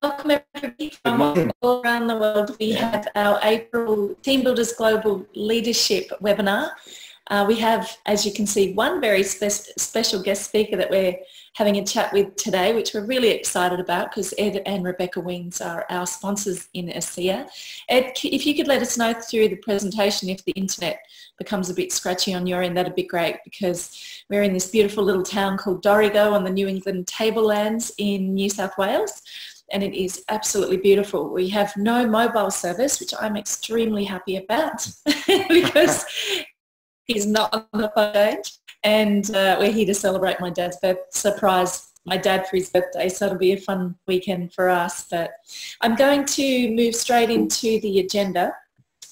Welcome everybody from all around the world. We have our April Team Builders Global Leadership webinar. We have, as you can see, one very special guest speaker that we're having a chat with today, which we're really excited about because Ed and Rebecca Wiens are our sponsors in ASEA. Ed, if you could let us know through the presentation if the internet becomes a bit scratchy on your end, that'd be great, because we're in this beautiful little town called Doyle on the New England Tablelands in New South Wales. And it is absolutely beautiful. We have no mobile service, which I'm extremely happy about because he's not on the phone. And we're here to celebrate my dad's surprise my dad for his birthday, so it'll be a fun weekend for us. But I'm going to move straight into the agenda.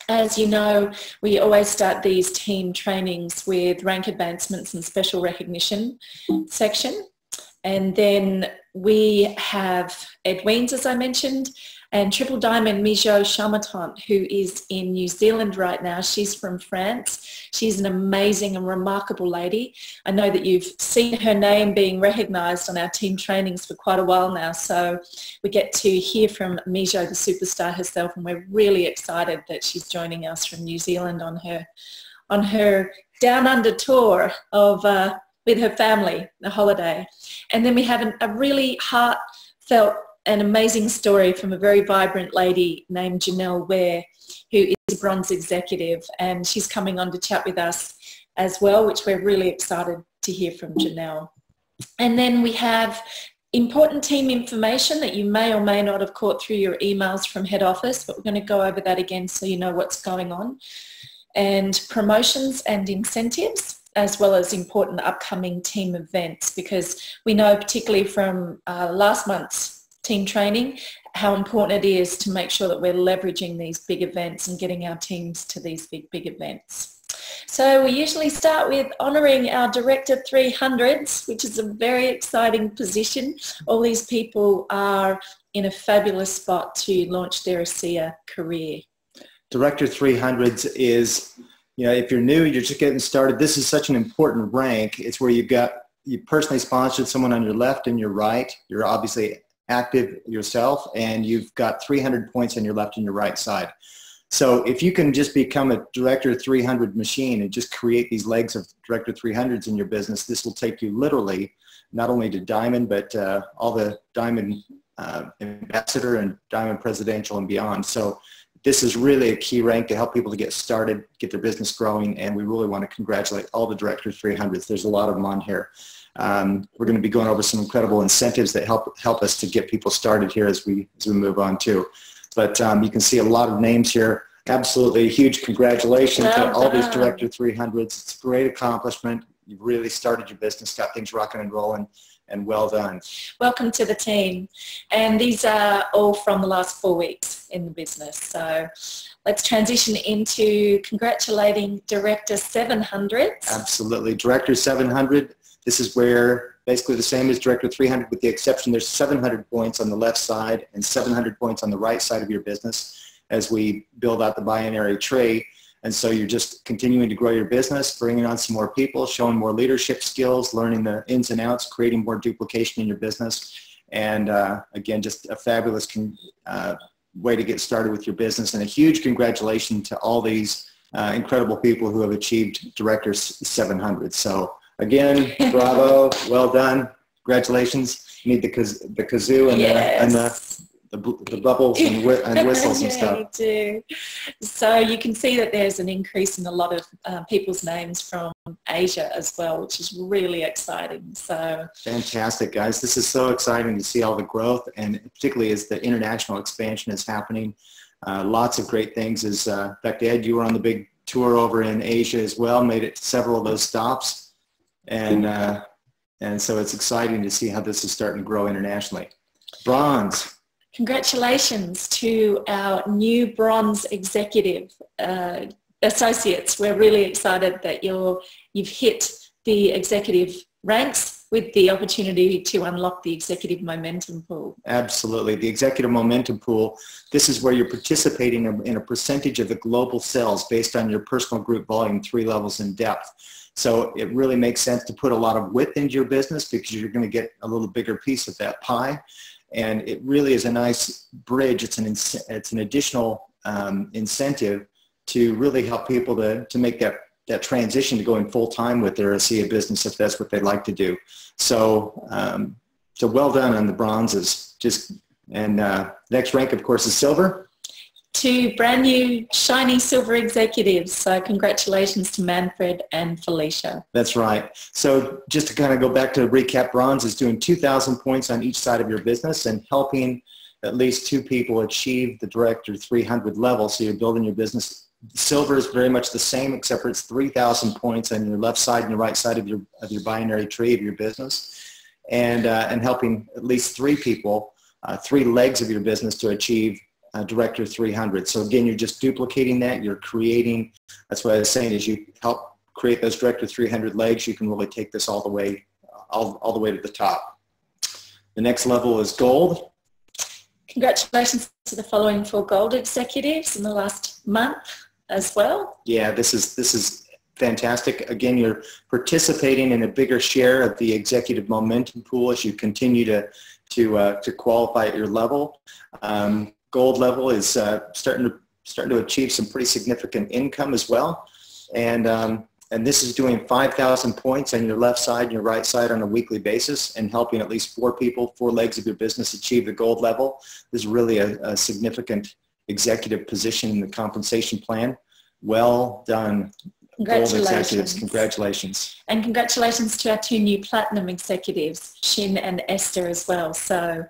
As you know, we always start these team trainings with rank advancements and special recognition section. And then we have Ed Wiens, as I mentioned, and Triple Diamond Mijo Charmetant, who is in New Zealand right now. She's from France. She's an amazing and remarkable lady. I know that you've seen her name being recognised on our team trainings for quite a while now. So we get to hear from Mijo, the superstar herself, and we're really excited that she's joining us from New Zealand on her down under tour of with her family, the holiday. And then we have a really heartfelt and amazing story from a very vibrant lady named Janelle Ware, who is a Bronze Executive, and she's coming on to chat with us as well, which we're really excited to hear from Janelle. And then we have important team information that you may or may not have caught through your emails from head office, but we're going to go over that again so you know what's going on. And promotions and incentives, as well as important upcoming team events, because we know particularly from last month's team training how important it is to make sure that we're leveraging these big events and getting our teams to these big events. So we usually start with honouring our Director 300s, which is a very exciting position. All these people are in a fabulous spot to launch their ASEA career. Director 300s is, you know, if you're new, you're just getting started, this is such an important rank. It's where you personally sponsored someone on your left and your right. You're obviously active yourself, and you've got 300 points on your left and your right side. So if you can just become a Director 300 machine and just create these legs of Director 300s in your business, this will take you literally not only to Diamond, but all the Diamond Ambassador and Diamond Presidential and beyond. So this is really a key rank to help people to get started, get their business growing, and we really want to congratulate all the Director 300s. There's a lot of them on here. We're going to be going over some incredible incentives that help us to get people started here as we move on too. But you can see a lot of names here. Absolutely a huge congratulations to all these Director 300s. It's a great accomplishment. You've really started your business, got things rocking and rolling, and well done. Welcome to the team. And these are all from the last 4 weeks in the business. So let's transition into congratulating Director 700s. Absolutely. Director 700, this is where basically the same as Director 300, with the exception there's 700 points on the left side and 700 points on the right side of your business as we build out the binary tree. And so you're just continuing to grow your business, bringing on some more people, showing more leadership skills, learning the ins and outs, creating more duplication in your business. And again, just a fabulous way to get started with your business. And a huge congratulations to all these incredible people who have achieved Director 700. So again, bravo, well done, congratulations. You need the kazoo and, yes. the bubbles and whistles and stuff. You do. So you can see that there's an increase in a lot of people's names from Asia as well, which is really exciting. So fantastic, guys. This is so exciting to see all the growth, and particularly as the international expansion is happening. Lots of great things. In fact, Ed, you were on the big tour over in Asia as well, made it to several of those stops. And so it's exciting to see how this is starting to grow internationally. Bronze. Congratulations to our new Bronze Executive associates. We're really excited that you've hit the executive ranks with the opportunity to unlock the executive momentum pool. Absolutely. The executive momentum pool, this is where you're participating in a percentage of the global sales based on your personal group volume, 3 levels in depth. So it really makes sense to put a lot of width into your business because you're going to get a little bigger piece of that pie. And it really is a nice bridge. It's an additional incentive to really help people to make that transition to going full-time with their ASEA business if that's what they'd like to do. So, so well done on the bronzes. Next rank, of course, is silver. 2 brand new shiny silver executives. So congratulations to Manfred and Felicia. That's right. So just to kind of go back to recap, bronze is doing 2,000 points on each side of your business and helping at least 2 people achieve the Director 300 level. So you're building your business. Silver is very much the same, except for it's 3,000 points on your left side and your right side of your binary tree of your business, and helping at least 3 people, 3 legs of your business to achieve Director 300. So again, you're just duplicating that. You're creating. That's what I was saying. Is you help create those Director 300 legs. You can really take this all the way to the top. The next level is gold. Congratulations to the following 4 gold executives in the last month as well. Yeah, this is fantastic. Again, you're participating in a bigger share of the executive momentum pool as you continue to qualify at your level. Gold level is starting to achieve some pretty significant income as well, and this is doing 5,000 points on your left side and your right side on a weekly basis, and helping at least 4 people, 4 legs of your business achieve the gold level. This is really a significant executive position in the compensation plan. Well done, gold executives. Congratulations. And congratulations to our 2 new platinum executives, Shin and Esther as well. So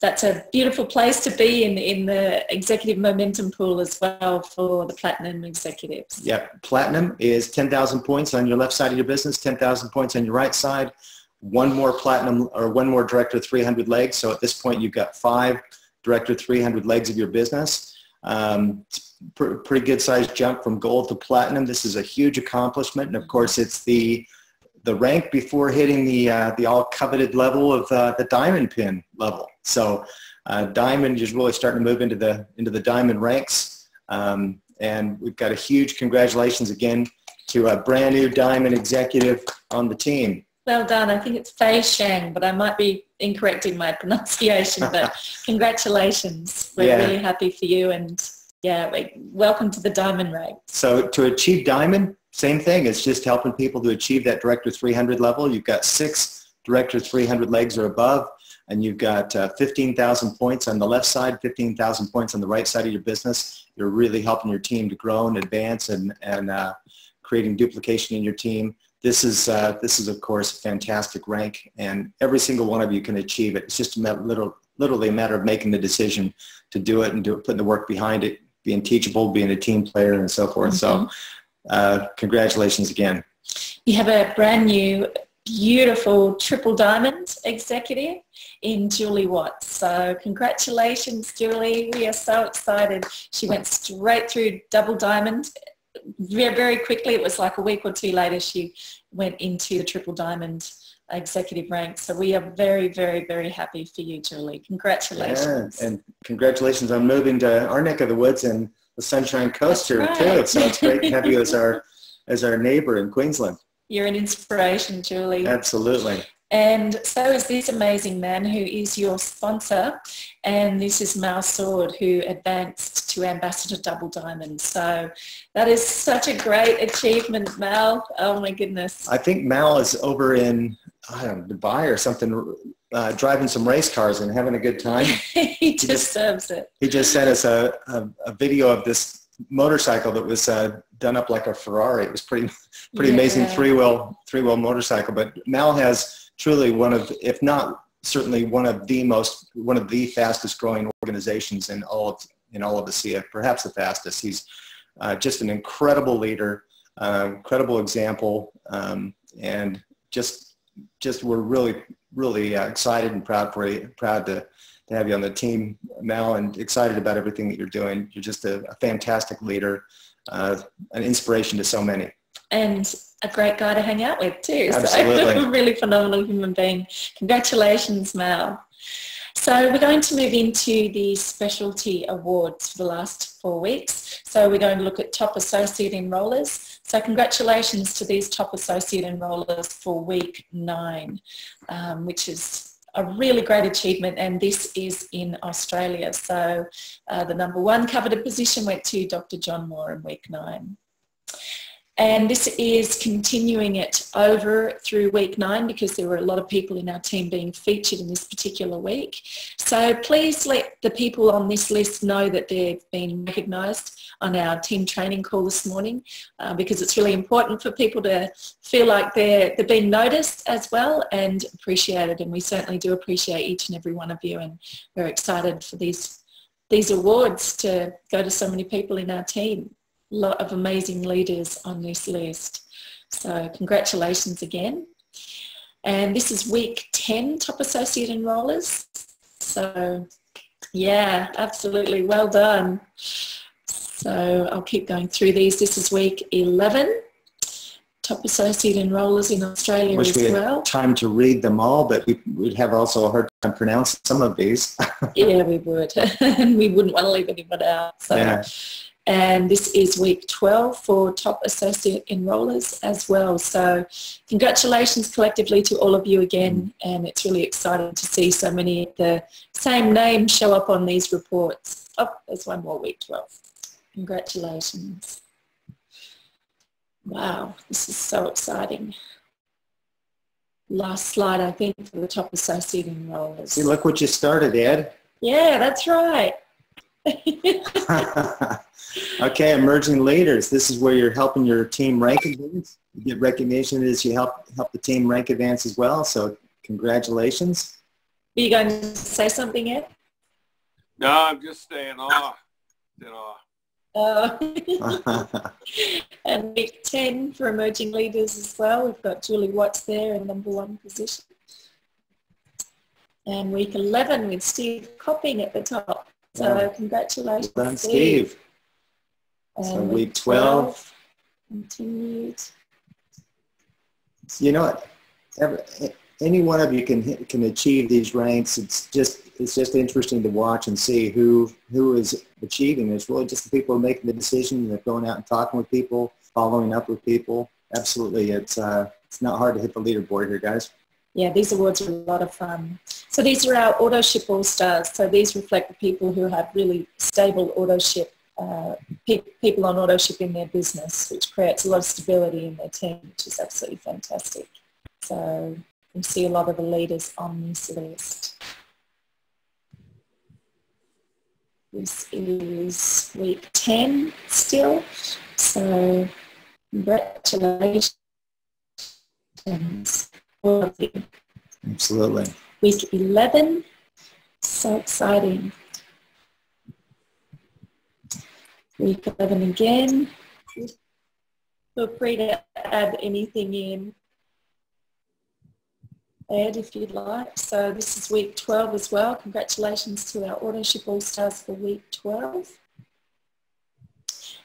that's a beautiful place to be in the executive momentum pool as well for the platinum executives. Yeah, platinum is 10,000 points on your left side of your business, 10,000 points on your right side, 1 more platinum or 1 more Director 300 legs. So at this point, you've got 5 Director 300 legs of your business. Pretty good sized jump from gold to platinum. This is a huge accomplishment, and of course, it's the rank before hitting the all coveted level of the diamond pin level. So diamond is really starting to move into the diamond ranks, and we've got a huge congratulations again to a brand new diamond executive on the team. Well done. I think it's Fei Shang, but I might be incorrect in my pronunciation, but congratulations. We're really happy for you, and yeah, welcome to the diamond rank. So to achieve diamond, same thing. It's just helping people to achieve that Director 300 level. You've got 6 Director 300 legs or above, and you've got 15,000 points on the left side, 15,000 points on the right side of your business. You're really helping your team to grow and advance, and creating duplication in your team. This is of course a fantastic rank, and every single one of you can achieve it. It's just literally a matter of making the decision to do it and putting the work behind it, being teachable, being a team player, and so forth. So congratulations again. You have a brand new, beautiful Triple Diamond executive in Julie Watts. So congratulations, Julie. We are so excited. She went straight through Double Diamond very, very quickly. It was like a week or 2 later she went into the Triple Diamond executive rank. So we are very, very, very happy for you, Julie. Congratulations. Yeah, and congratulations on moving to our neck of the woods and the Sunshine Coast here too. So it's great to have you as our neighbor in Queensland. You're an inspiration, Julie. Absolutely. And so is this amazing man who is your sponsor, and this is Mal Sword, who advanced to Ambassador Double Diamond. So that is such a great achievement, Mal. Oh my goodness. I think Mal is over in Dubai or something, driving some race cars and having a good time. He deserves it. He just sent us a video of this motorcycle that was done up like a Ferrari. It was pretty amazing three-wheel motorcycle. But Mal has truly one of, if not certainly one of the fastest growing organizations in all of ASEA, perhaps the fastest. He's just an incredible leader, incredible example, and just we're really excited and proud to have you on the team, Mal, and excited about everything that you're doing. You're just a fantastic leader, an inspiration to so many. And a great guy to hang out with too. Absolutely. So a really phenomenal human being. Congratulations, Mal. So we're going to move into the specialty awards for the last 4 weeks. So we're going to look at top associate enrollers. So congratulations to these top associate enrollers for week 9, which is a really great achievement, and this is in Australia. So the #1 coveted position went to Dr. John Moore in week 9. And this is continuing it over through week 9 because there were a lot of people in our team being featured in this particular week. So please let the people on this list know that they've been recognised on our team training call this morning, because it's really important for people to feel like they're being noticed as well and appreciated. And we certainly do appreciate each and every one of you, and we're excited for these awards to go to so many people in our team. A lot of amazing leaders on this list. So congratulations again. And this is week 10 top associate enrollers. So yeah, absolutely well done. So I'll keep going through these. This is week 11 top associate enrollers in Australia Wish as we had well. time to read them all, but we'd have also a hard time pronouncing some of these. Yeah, we would. And we wouldn't want to leave anyone out. So. Yeah. And this is week 12 for top associate enrollers as well. So congratulations collectively to all of you again. And it's really exciting to see so many of the same names show up on these reports. Oh, there's one more, week 12. Congratulations. Wow, this is so exciting. Last slide, I think, for the top associate enrollers. See, look what you started, Ed. Yeah, that's right. Okay, emerging leaders. This is where you're helping your team rank advance. You get recognition as you help the team rank advance as well. So congratulations. Are you going to say something, Ed? No, I'm just staying off. And week 10 for emerging leaders as well. We've got Julie Watts there in #1 position. And week 11 with Steve Copping at the top. So congratulations, well done, Steve. And so week 12 continued. You know what? Any one of you can achieve these ranks. It's just interesting to watch and see who is achieving. It's really just the people who are making the decision. They're going out and talking with people, following up with people. Absolutely, it's not hard to hit the leaderboard here, guys. Yeah, these awards are a lot of fun. So these are our AutoShip All-Stars. So these reflect the people who have really stable AutoShip, people on AutoShip in their business, which creates a lot of stability in their team, which is absolutely fantastic. So you can see a lot of the leaders on this list. This is week 10 still. So congratulations. Absolutely. Week 11, so exciting. Week 11 again. Feel free to add anything in, Ed, if you'd like. So this is week 12 as well. Congratulations to our AutoShip All-Stars for week 12.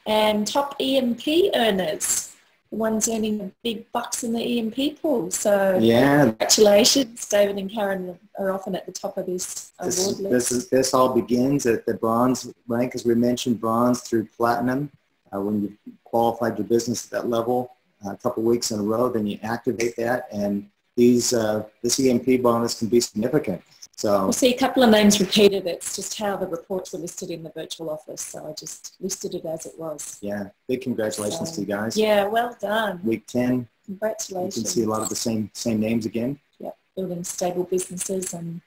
And top EMP earners. The ones earning the big bucks in the EMP pool. So yeah, congratulations. David and Karen are often at the top of this award list. This all begins at the bronze rank, as we mentioned, bronze through platinum. When you've qualified your business at that level a couple of weeks in a row, then you activate that, and this EMP bonus can be significant. So we'll see a couple of names repeated. It's just how the reports were listed in the virtual office. So I just listed it as it was. Yeah, big congratulations to you guys. Yeah, well done. Week 10. Congratulations. You can see a lot of the same names again. Yeah, building stable businesses. And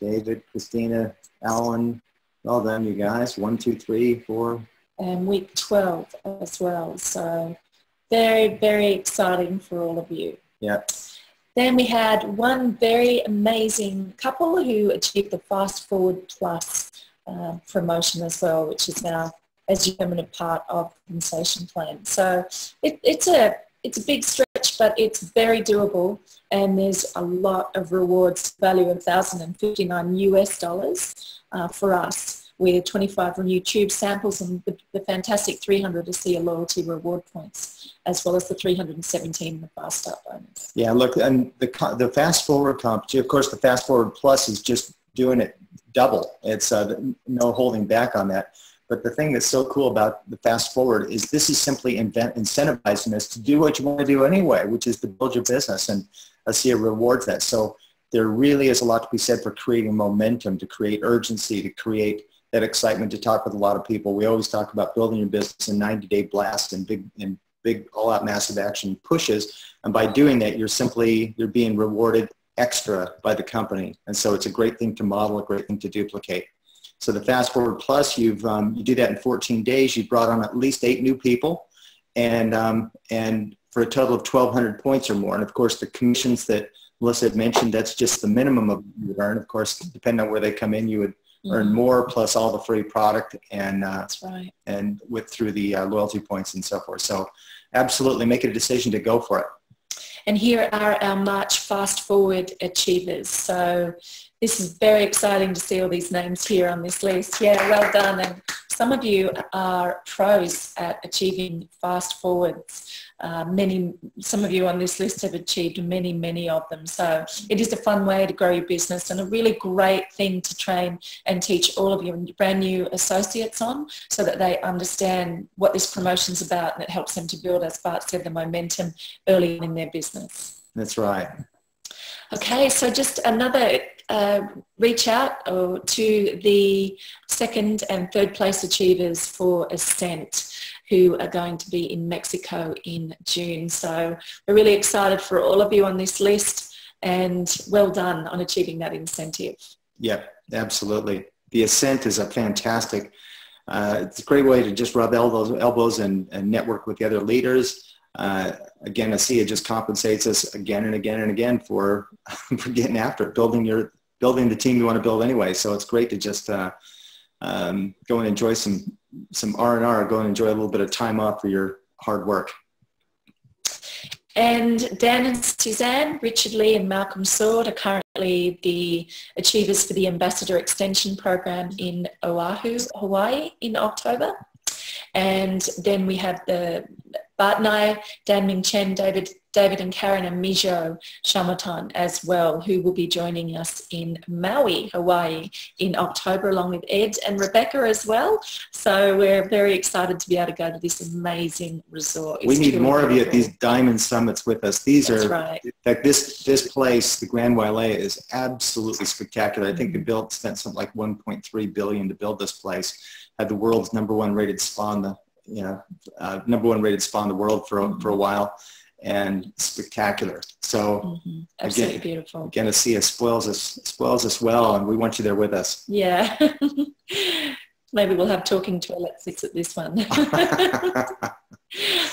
David, Christina, Alan, well done, you guys. 1, 2, 3, 4. And week 12 as well. So very, very exciting for all of you. Yeah. Then we had one very amazing couple who achieved the Fast Forward Plus promotion as well, which is now as a permanent part of the compensation plan. So it's a big stretch, but it's very doable, and there's a lot of rewards, value of $1,059 US for us, with 25 renewed tube samples and the fantastic 300 ASEA loyalty reward points, as well as the 317 in the Fast Start bonus. Yeah, look, and the Fast Forward comp, of course, the Fast Forward Plus is just doing it double. It's no holding back on that. But the thing that's so cool about the Fast Forward is this is simply incentivizing us to do what you want to do anyway, which is to build your business, and ASEA rewards that. So there really is a lot to be said for creating momentum, to create urgency, to create that excitement, to talk with a lot of people. We always talk about building your business in 90-day blasts and big all-out massive action pushes. And by doing that, you're being rewarded extra by the company. And so it's a great thing to model, a great thing to duplicate. So the Fast Forward Plus, you do that in 14 days. You brought on at least 8 new people, and for a total of 1,200 points or more. And of course, the commissions that Melissa had mentioned, that's just the minimum of what you would earn. Of course, depending on where they come in, you would earn more, plus all the free product, and that's right. And through the loyalty points and so forth. So absolutely make it a decision to go for it. And here are our March Fast Forward Achievers. So this is very exciting to see all these names here on this list. Yeah, well done. And some of you are pros at achieving fast forwards. Some of you on this list have achieved many of them. So it is a fun way to grow your business, and a really great thing to train and teach all of your brand new associates on, so that they understand what this promotion's about, and it helps them to build, as Bart said, the momentum early in their business. That's right. Okay, so just another reach out to the 2nd and 3rd place achievers for Ascent, who are going to be in Mexico in June. So we're really excited for all of you on this list, and well done on achieving that incentive. Yep, absolutely. The Ascent is a fantastic, it's a great way to just rub elbows and network with the other leaders. Again, ASEA just compensates us again and again and again for getting after it, building the team you want to build anyway. So it's great to just go and enjoy some R&R, go and enjoy a little bit of time off for your hard work. And Dan and Suzanne, Richard Lee and Malcolm Sword are currently the achievers for the Ambassador Extension Program in Oahu, Hawaii in October. And then we have the Bart and I, Dan Ming Chen, David and Karen, and Mijo Charmetant as well, who will be joining us in Maui, Hawaii in October, along with Ed and Rebecca as well. So we're very excited to be able to go to this amazing resort. We need more of you at these Diamond Summits with us. These That's are, right. In fact, this place, the Grand Wailea, is absolutely spectacular. I think they spent something like $1.3 billion to build this place. Had the world's #1 rated spa in the #1 rated spa in the world for a while, and spectacular. So Absolutely beautiful. Again, ASEA spoils us well, and we want you there with us. Yeah. Maybe we'll have talking toilets at this one.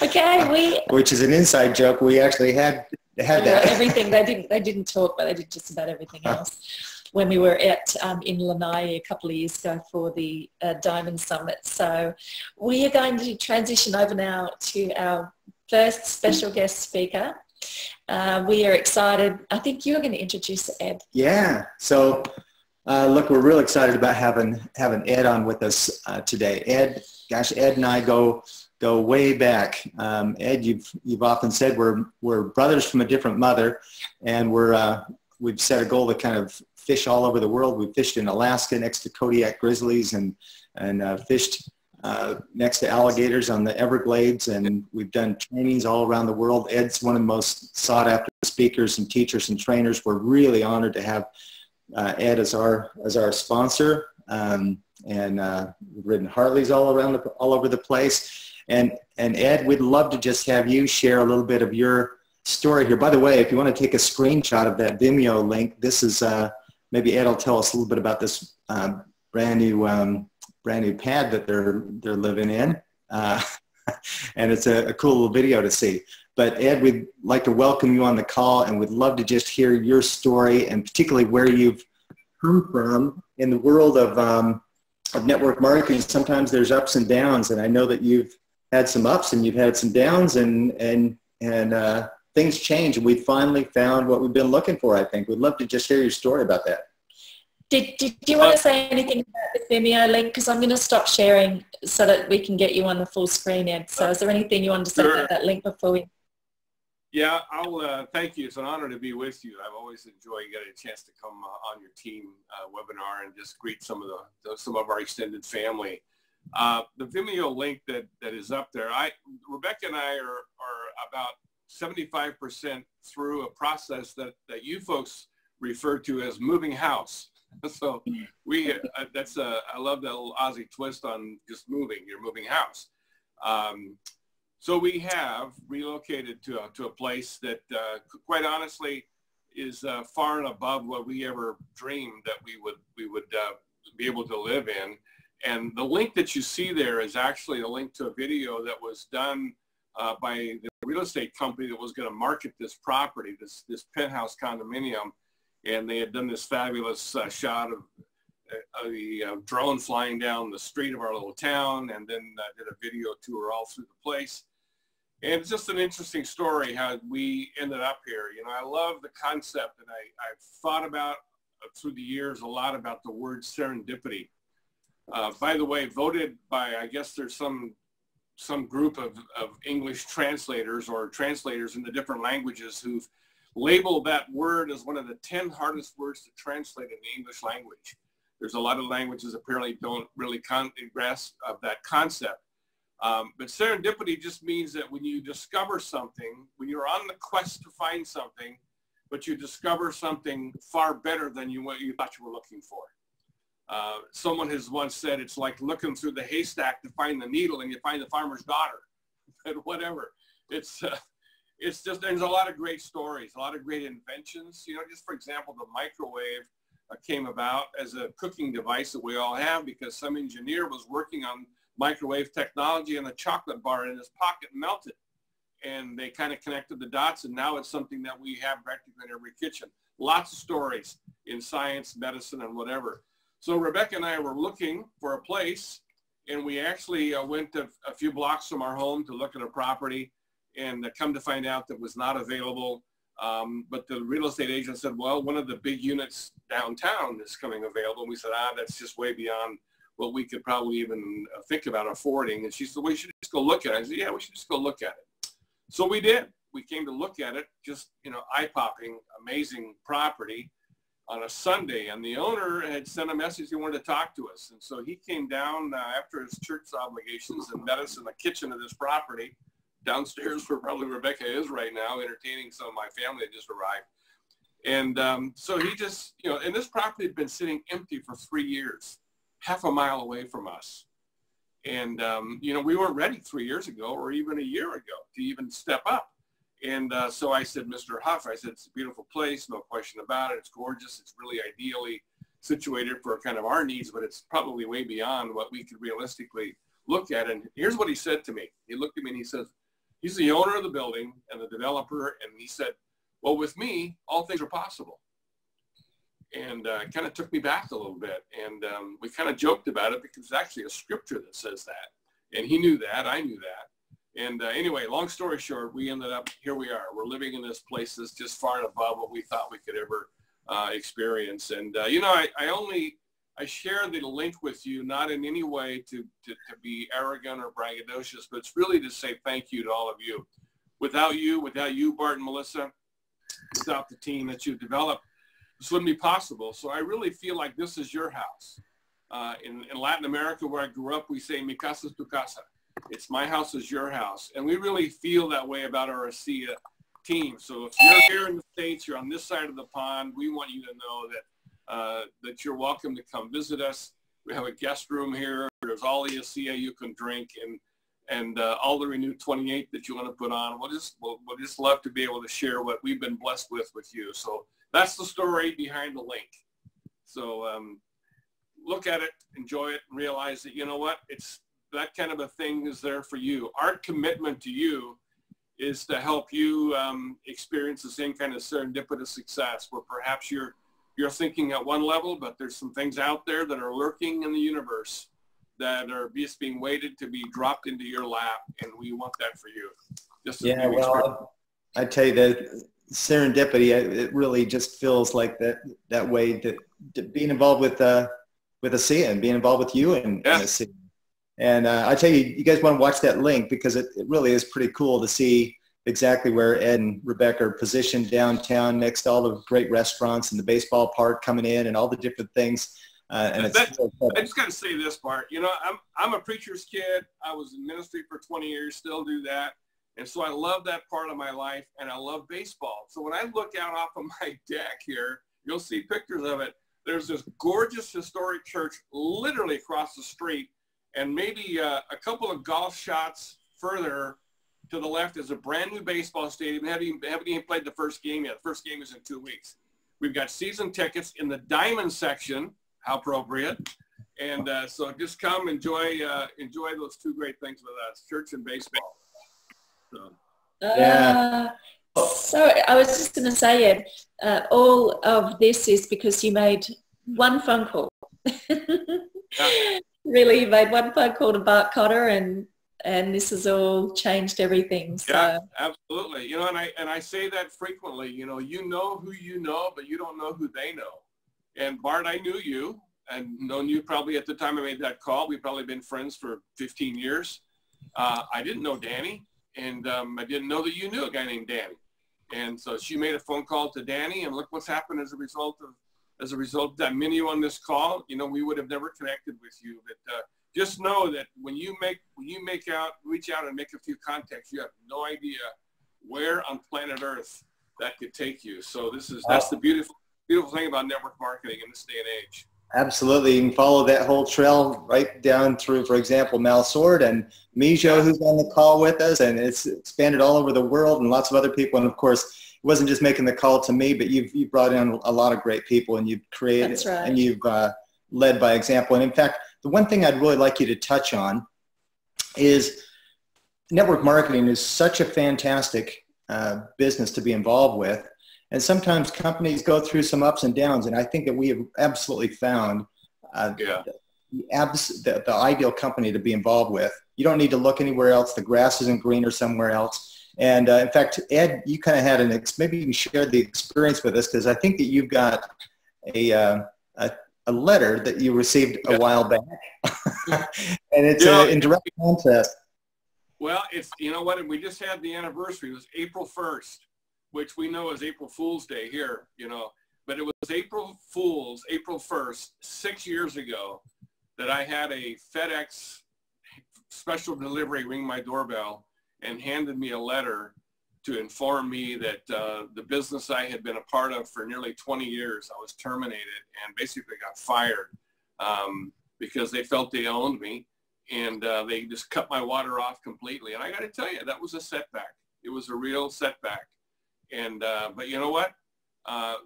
Okay, which is an inside joke. We actually had that. Everything they didn't talk, but they did just about everything else. When we were in Lanai a couple of years ago for the Diamond Summit. So we are going to transition over now to our first special guest speaker. We are excited. I think you're going to introduce Ed. Yeah. So look, we're real excited about having Ed on with us today. Ed and I go way back. Ed, you've often said we're brothers from a different mother, and we've set a goal to kind of fish all over the world. We fished in Alaska next to Kodiak grizzlies, and fished next to alligators on the Everglades, and we've done trainings all around the world. Ed's one of the most sought after speakers and teachers and trainers. We're really honored to have Ed as our sponsor, and we've ridden Harleys all over the place. And Ed, we'd love to just have you share a little bit of your story here. By the way, if you want to take a screenshot of that Vimeo link, this is maybe Ed will tell us a little bit about this brand new pad that they're living in, and it's a cool little video to see. But Ed, we'd like to welcome you on the call, and we'd love to just hear your story, and particularly where you've come from in the world of network marketing. Sometimes there's ups and downs, and I know that you've had some ups and you've had some downs, and things change, and we finally found what we've been looking for, I think. We'd love to just hear your story about that. Did you want to say anything about the Vimeo link? Because I'm going to stop sharing so that we can get you on the full screen, Ed. So is there anything you wanted to say about that link before we... Yeah, I'll thank you. It's an honor to be with you. I've always enjoyed getting a chance to come on your team webinar and just greet some of our extended family. The Vimeo link that is up there, Rebecca and I are about 75% through a process that you folks referred to as moving house. So we, I love that little Aussie twist on just moving, you're moving house. So we have relocated to a place that quite honestly is far and above what we ever dreamed that we would be able to live in. And the link that you see there is actually a link to a video that was done by the real estate company that was going to market this property, this penthouse condominium. And they had done this fabulous shot of the drone flying down the street of our little town, and then did a video tour all through the place. And it's just an interesting story how we ended up here. You know, I love the concept, and I've thought about through the years a lot about the word serendipity. By the way, voted by, I guess there's some group of English translators or translators in the different languages who've labeled that word as one of the 10 hardest words to translate in the English language. There's a lot of languages apparently don't really grasp of that concept. But serendipity just means that when you discover something, when you're on the quest to find something, but you discover something far better than what you thought you were looking for. Someone has once said it's like looking through the haystack to find the needle and you find the farmer's daughter. But whatever. It's just, there's a lot of great stories, a lot of great inventions. You know, just for example, the microwave came about as a cooking device that we all have because some engineer was working on microwave technology and the chocolate bar in his pocket melted. And they kind of connected the dots, and now it's something that we have practically in every kitchen. Lots of stories in science, medicine, and whatever. So Rebecca and I were looking for a place, and we actually went a few blocks from our home to look at a property, and come to find out that was not available. But the real estate agent said, well, one of the big units downtown is coming available. And we said, that's just way beyond what we could probably even think about affording. And she said, well, we should just go look at it. I said, yeah, we should just go look at it. So we did. We came to look at it, just, you know, eye-popping, amazing property on a Sunday. And the owner had sent a message he wanted to talk to us. And so he came down after his church obligations and met us in the kitchen of this property, downstairs where probably Rebecca is right now, entertaining some of my family that just arrived. And so he just, you know, and this property had been sitting empty for 3 years, half a mile away from us. And, you know, we weren't ready 3 years ago or even a year ago to even step up. And so I said, Mr. Huff, I said, it's a beautiful place, no question about it. It's gorgeous. It's really ideally situated for kind of our needs, but it's probably way beyond what we could realistically look at. And here's what he said to me. He looked at me and he says, he's the owner of the building and the developer. And he said, well, with me, all things are possible. And it kind of took me back a little bit. And we kind of joked about it because there's actually a scripture that says that. And he knew that. I knew that. And anyway, long story short, we ended up, here we are. We're living in this place that's just far and above what we thought we could ever experience. And, you know, I share the link with you, not in any way to be arrogant or braggadocious, but it's really to say thank you to all of you. Without you, Bart and Melissa, without the team that you've developed, this wouldn't be possible. So I really feel like this is your house. In Latin America, where I grew up, we say, mi casa es tu casa. It's my house is your house. And we really feel that way about our ASEA team. So if you're here in the States, you're on this side of the pond, we want you to know that that you're welcome to come visit us. We have a guest room here. There's all the ASEA you can drink, and all the Renewed 28 that you want to put on. We'll just love to be able to share what we've been blessed with you. So that's the story behind the link. So look at it, enjoy it, and realize that, you know what, it's that kind of a thing is there for you. Our commitment to you is to help you experience the same kind of serendipitous success where perhaps you're thinking at one level, but there's some things out there that are lurking in the universe that are just being waited to be dropped into your lap, and we want that for you. Just yeah, well, I tell you that serendipity, it really just feels like that way that being involved with ASEA and being involved with you and ASEA. And I tell you, you guys want to watch that link because it really is pretty cool to see exactly where Ed and Rebecca are positioned downtown next to all the great restaurants and the baseball park coming in and all the different things. And I just got to say this, Bart. You know, I'm a preacher's kid. I was in ministry for 20 years, still do that. And so I love that part of my life, and I love baseball. So when I look out off of my deck here, You'll see pictures of it. There's this gorgeous historic church literally across the street, and maybe a couple of golf shots further to the left is a brand new baseball stadium. Haven't even played the first game yet. The first game is in 2 weeks. We've got season tickets in the diamond section. How appropriate. And so just come enjoy those two great things with us, church and baseball. So. Yeah. So I was just going to say, Ed, all of this is because you made one phone call. Yeah. Really, you made one phone call to Bart Kotter, and this has all changed everything. So. Yeah, absolutely. You know, and I say that frequently. You know who you know, but you don't know who they know. And Bart, I knew you and known you probably at the time I made that call. We've probably been friends for 15 years. I didn't know Danny. And I didn't know that you knew a guy named Danny. And so she made a phone call to Danny, and look what's happened as a result of that. Many of you on this call, you know, we would have never connected with you. But just know that when you reach out and make a few contacts, you have no idea where on planet Earth that could take you. So that's the beautiful thing about network marketing in this day and age. Absolutely. You can follow that whole trail right down through, for example, Mal Sword and Mijo, who's on the call with us, and it's expanded all over the world, and lots of other people. And of course, it wasn't just making the call to me, but you've brought in a lot of great people, and you've created, That's right. and you've led by example. And in fact, the one thing I'd really like you to touch on is network marketing is such a fantastic business to be involved with. And sometimes companies go through some ups and downs, and I think that we have absolutely found the ideal company to be involved with. You don't need to look anywhere else. The grass isn't greener somewhere else. And in fact, Ed, you kind of had maybe you can share the experience with us, because I think that you've got a letter that you received a while back, and it's in direct contrast. Well, you know what? We just had the anniversary. It was April 1st. Which we know is April Fool's Day here, you know, but it was April 1st, 6 years ago, that I had a FedEx special delivery ring my doorbell and handed me a letter to inform me that the business I had been a part of for nearly 20 years, I was terminated and basically got fired because they felt they owned me, and they just cut my water off completely. And I got to tell you, that was a setback. It was a real setback. And, but you know what?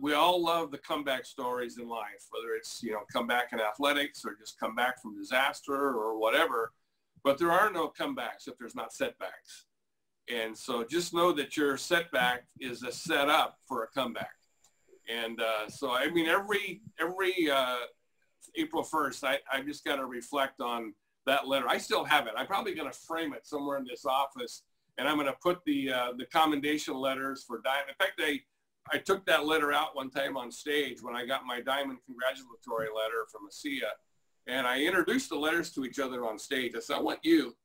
We all love the comeback stories in life, whether it's, you know, comeback in athletics or just come back from disaster or whatever, but there are no comebacks if there's not setbacks. And so just know that your setback is a setup for a comeback. And so, I mean, every April 1st, I just got to reflect on that letter. I still have it. I'm probably going to frame it somewhere in this office. And I'm going to put the commendation letters for Diamond. In fact, I took that letter out one time on stage when I got my Diamond congratulatory letter from ASEA, and I introduced the letters to each other on stage. I said, I want you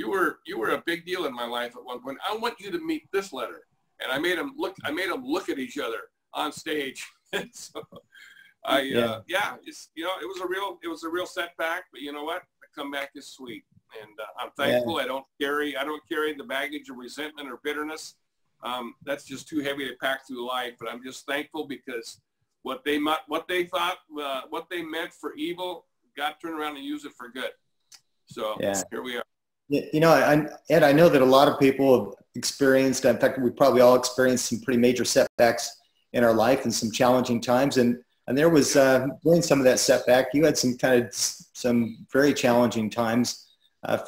were a big deal in my life at one point. I want you to meet this letter. And I made them look at each other on stage. And so it's, you know, it was a real setback, but you know what? The comeback is sweet. And I'm thankful. I don't carry the baggage of resentment or bitterness. That's just too heavy to pack through life. But I'm just thankful because what they meant for evil, God turned around and used it for good. So here we are. You know, Ed, I know that a lot of people have experienced, in fact, we probably all experienced some pretty major setbacks in our life and some challenging times. And there was, during some of that setback, you had some very challenging times.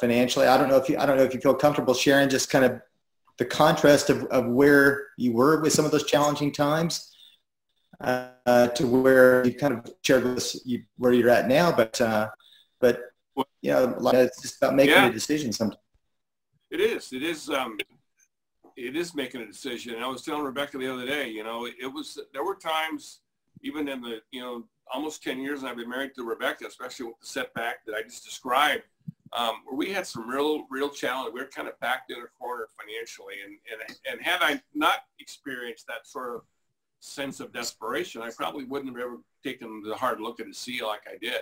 Financially, I don't know if you feel comfortable sharing just kind of the contrast of where you were with some of those challenging times to where you kind of shared with us where you're at now. But you know, it's just about making a decision sometimes. It is making a decision. And I was telling Rebecca the other day, you know, there were times even in the, you know, almost 10 years I've been married to Rebecca, especially with the setback that I just described. Where we had some real challenge. We were kind of backed in a corner financially, and had I not experienced that sort of sense of desperation, I probably wouldn't have ever taken the hard look at ASEA like I did.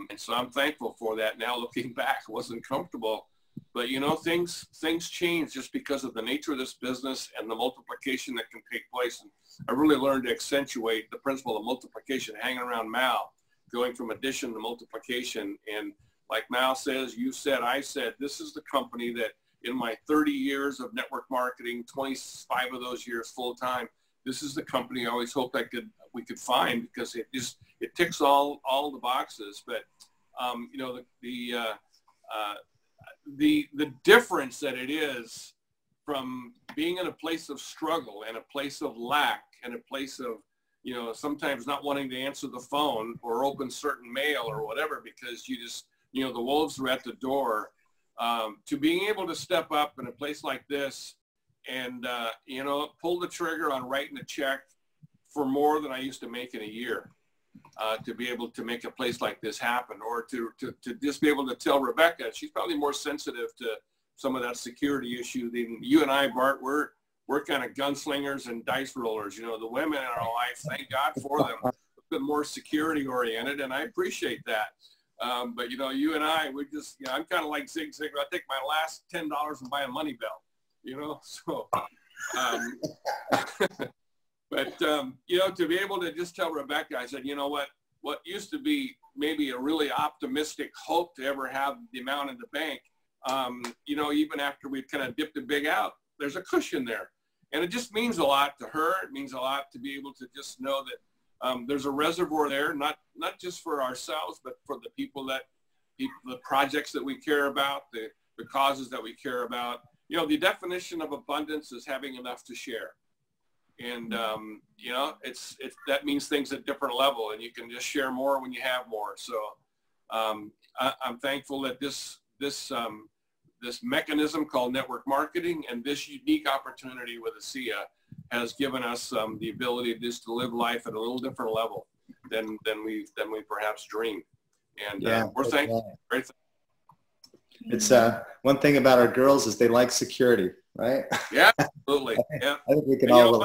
And so I'm thankful for that. Now looking back, it wasn't comfortable, But you know, things change just because of the nature of this business and the multiplication that can take place. And I really learned to accentuate the principle of multiplication, hanging around Mal, going from addition to multiplication. And like Mal says, you said, I said, this is the company that in my 30 years of network marketing, 25 of those years full time, this is the company I always hoped we could find, because it ticks all the boxes. But you know, the difference that it is from being in a place of struggle and a place of lack and a place of, you know, sometimes not wanting to answer the phone or open certain mail or whatever because you just, you know, the wolves are at the door, to being able to step up in a place like this and, you know, pull the trigger on writing a check for more than I used to make in a year. To be able to make a place like this happen, or to just be able to tell Rebecca, she's probably more sensitive to some of that security issue than you and I, Bart. We're kind of gunslingers and dice rollers. You know, the women in our life, thank God for them, a bit more security oriented, and I appreciate that. But you know, you and I, we just, you know, I'm kind of like Zig Ziglar. I take my last $10 and buy a money belt. You know, so. But, you know, to be able to just tell Rebecca, I said, you know what used to be maybe a really optimistic hope to ever have the amount in the bank, you know, even after we've kind of dipped a big out, there's a cushion there. And it just means a lot to her. It means a lot to be able to just know that there's a reservoir there, not just for ourselves, but for the people the projects that we care about, the causes that we care about. You know, the definition of abundance is having enough to share. And, you know, that means things at different level, and you can just share more when you have more. So I'm thankful that this mechanism called network marketing and this unique opportunity with ASEA has given us the ability just to live life at a little different level than we perhaps dreamed. And we're thankful. Very thankful. It's one thing about our girls is they like security, right? Yeah, absolutely. Yeah. I think we can all.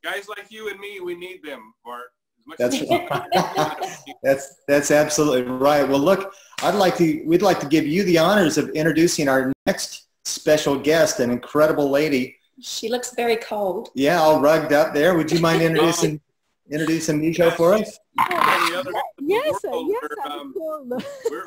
Guys like you and me, we need them, Bart. That's right. That's absolutely right. Well, look, we'd like to give you the honors of introducing our next special guest, an incredible lady. She looks very cold. Yeah, all rugged up there. Would you mind introducing Mijo for us? Yes,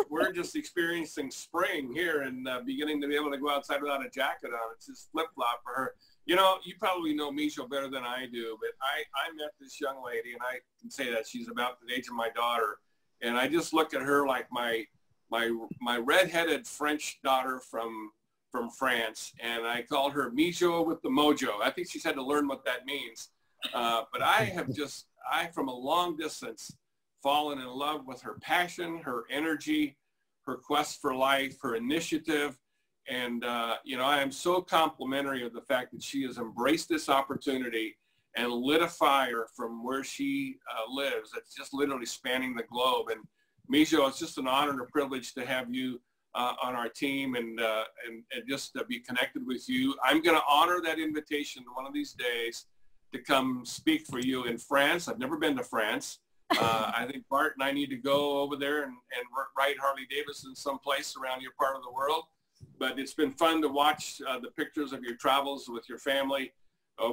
we're just experiencing spring here and beginning to be able to go outside without a jacket on. It's just flip-flop for her. You know, you probably know Mijo better than I do, but I met this young lady, and I can say that she's about the age of my daughter, and I just look at her like my redheaded French daughter from France, and I called her Mijo with the mojo. I think she's had to learn what that means. But I from a long distance, fallen in love with her passion, her energy, her quest for life, her initiative. And, you know, I am so complimentary of the fact that she has embraced this opportunity and lit a fire from where she lives. It's just literally spanning the globe. And Mijo, it's just an honor and a privilege to have you on our team and just to be connected with you. I'm going to honor that invitation one of these days to come speak for you in France. I've never been to France. I think Bart and I need to go over there and ride Harley Davidson someplace around your part of the world. But it's been fun to watch the pictures of your travels with your family.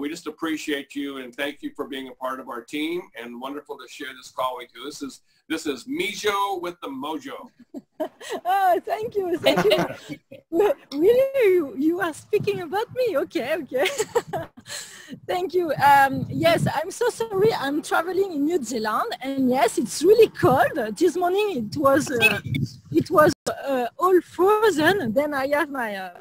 We just appreciate you and thank you for being a part of our team, and wonderful to share this call with you. This is Mijo with the mojo. Oh, thank you. Really, you are speaking about me? Okay. Thank you. Yes, I'm so sorry. I'm traveling in New Zealand, and yes, it's really cold. This morning it was all frozen. Then I have my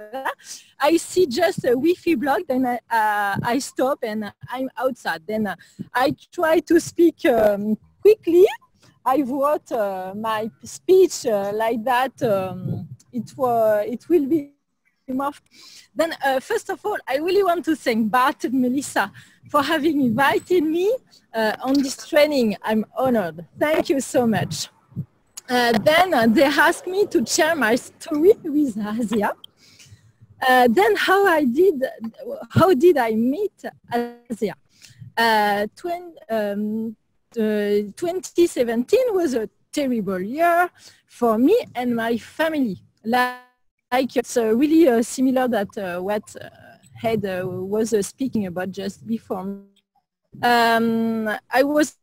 I see just a Wi-Fi block. Then I stop and I'm outside. Then I try to speak quickly. I wrote my speech like that. It will be more. Then first of all, I really want to thank Bart and Melissa for having invited me on this training. I'm honored. Thank you so much. Then they asked me to share my story with ASEA. Then how did I meet ASEA? 2017 was a terrible year for me and my family. Like it's really similar that what Ed was speaking about just before. I was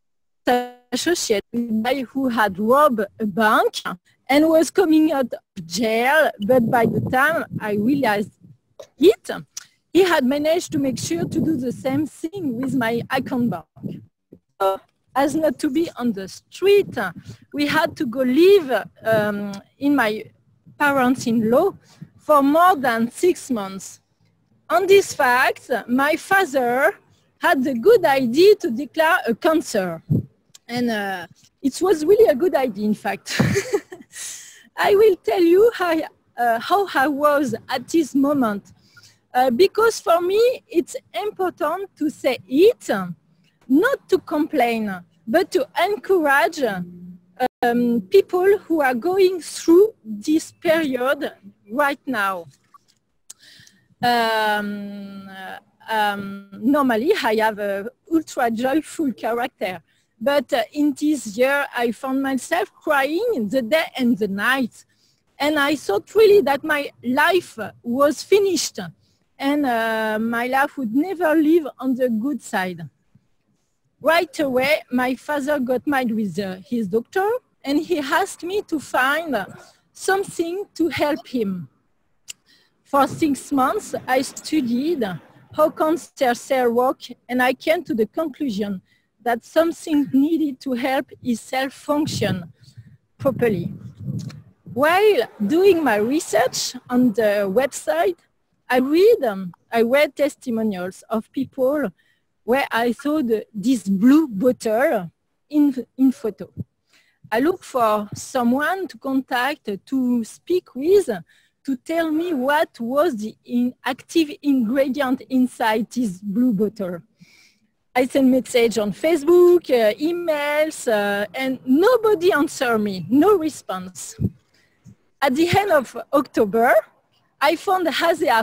associated with a guy who had robbed a bank and was coming out of jail, but by the time I realized it, he had managed to make sure to do the same thing with my account bank. So, as not to be on the street, we had to go live in my parents-in-law for more than 6 months. On this fact, my father had the good idea to declare a cancer. And it was really a good idea, in fact. I will tell you how I was at this moment. Because for me, it's important to say it, not to complain, but to encourage people who are going through this period right now. Normally, I have an ultra joyful character, but in this year, I found myself crying the day and the night. And I thought really that my life was finished and my life would never live on the good side. Right away, my father got married with his doctor, and he asked me to find something to help him. For 6 months, I studied how cancer cells work, and I came to the conclusion that something needed to help his cell function properly. While doing my research on the website, I read testimonials of people where I saw this blue bottle in photo. I looked for someone to contact, to speak with, to tell me what was the active ingredient inside this blue bottle. I sent messages on Facebook, emails, and nobody answered me, no response. At the end of October, I found ASEA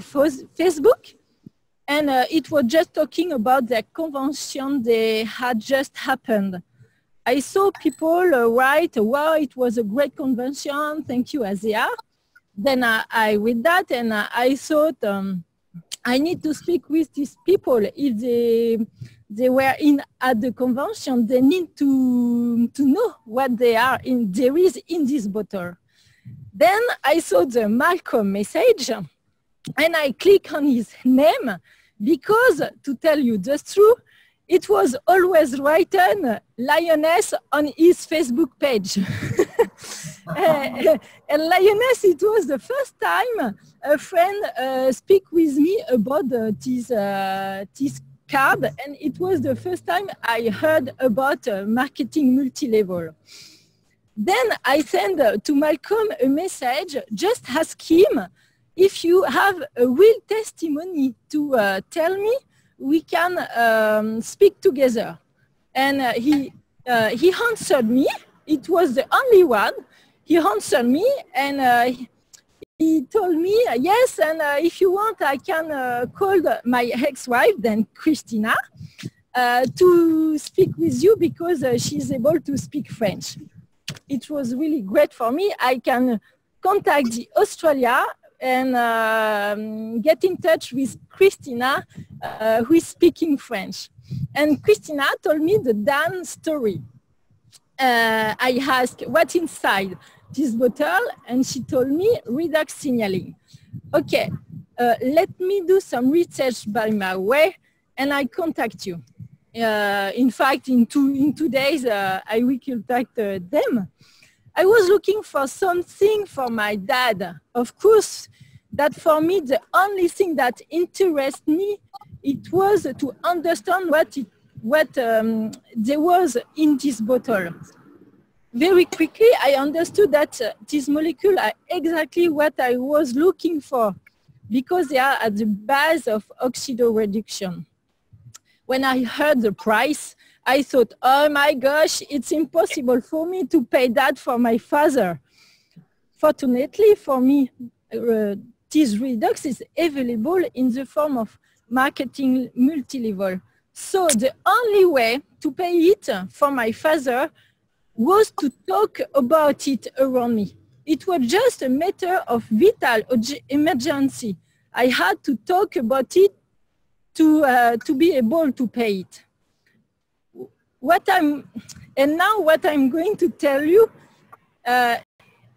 Facebook, and it was just talking about the convention that had just happened. I saw people write, wow, it was a great convention, thank you, ASEA. Then I read that, and I thought I need to speak with these people. If they were at the convention, they need to know what there is in this bottle. Then I saw the Malcolm message, and I clicked on his name because, to tell you the truth, it was always written Lioness on his Facebook page. And Lioness, it was the first time a friend speak with me about this card, and it was the first time I heard about marketing multi-level. Then I sent to Malcolm a message, just ask him if you have a real testimony to tell me, we can speak together. And he answered me. It was the only one. He answered me, and he told me, yes, and if you want, I can call my ex-wife, then Christina, to speak with you because she's able to speak French. It was really great for me. I can contact the Australia and get in touch with Christina, who is speaking French. And Christina told me the Dan story. I asked what's inside this bottle, and she told me redox signaling. Okay, let me do some research by my way, and I contact you. In fact, in two days, I will contact them. I was looking for something for my dad. Of course, that for me, the only thing that interested me, it was to understand what there was in this bottle. Very quickly, I understood that these molecules are exactly what I was looking for because they are at the base of oxidoreduction. When I heard the price, I thought, oh my gosh, it's impossible for me to pay that for my father. Fortunately for me, this redox is available in the form of marketing multi-level. So the only way to pay it for my father was to talk about it around me. It was just a matter of vital emergency. I had to talk about it to be able to pay it. And now what I'm going to tell you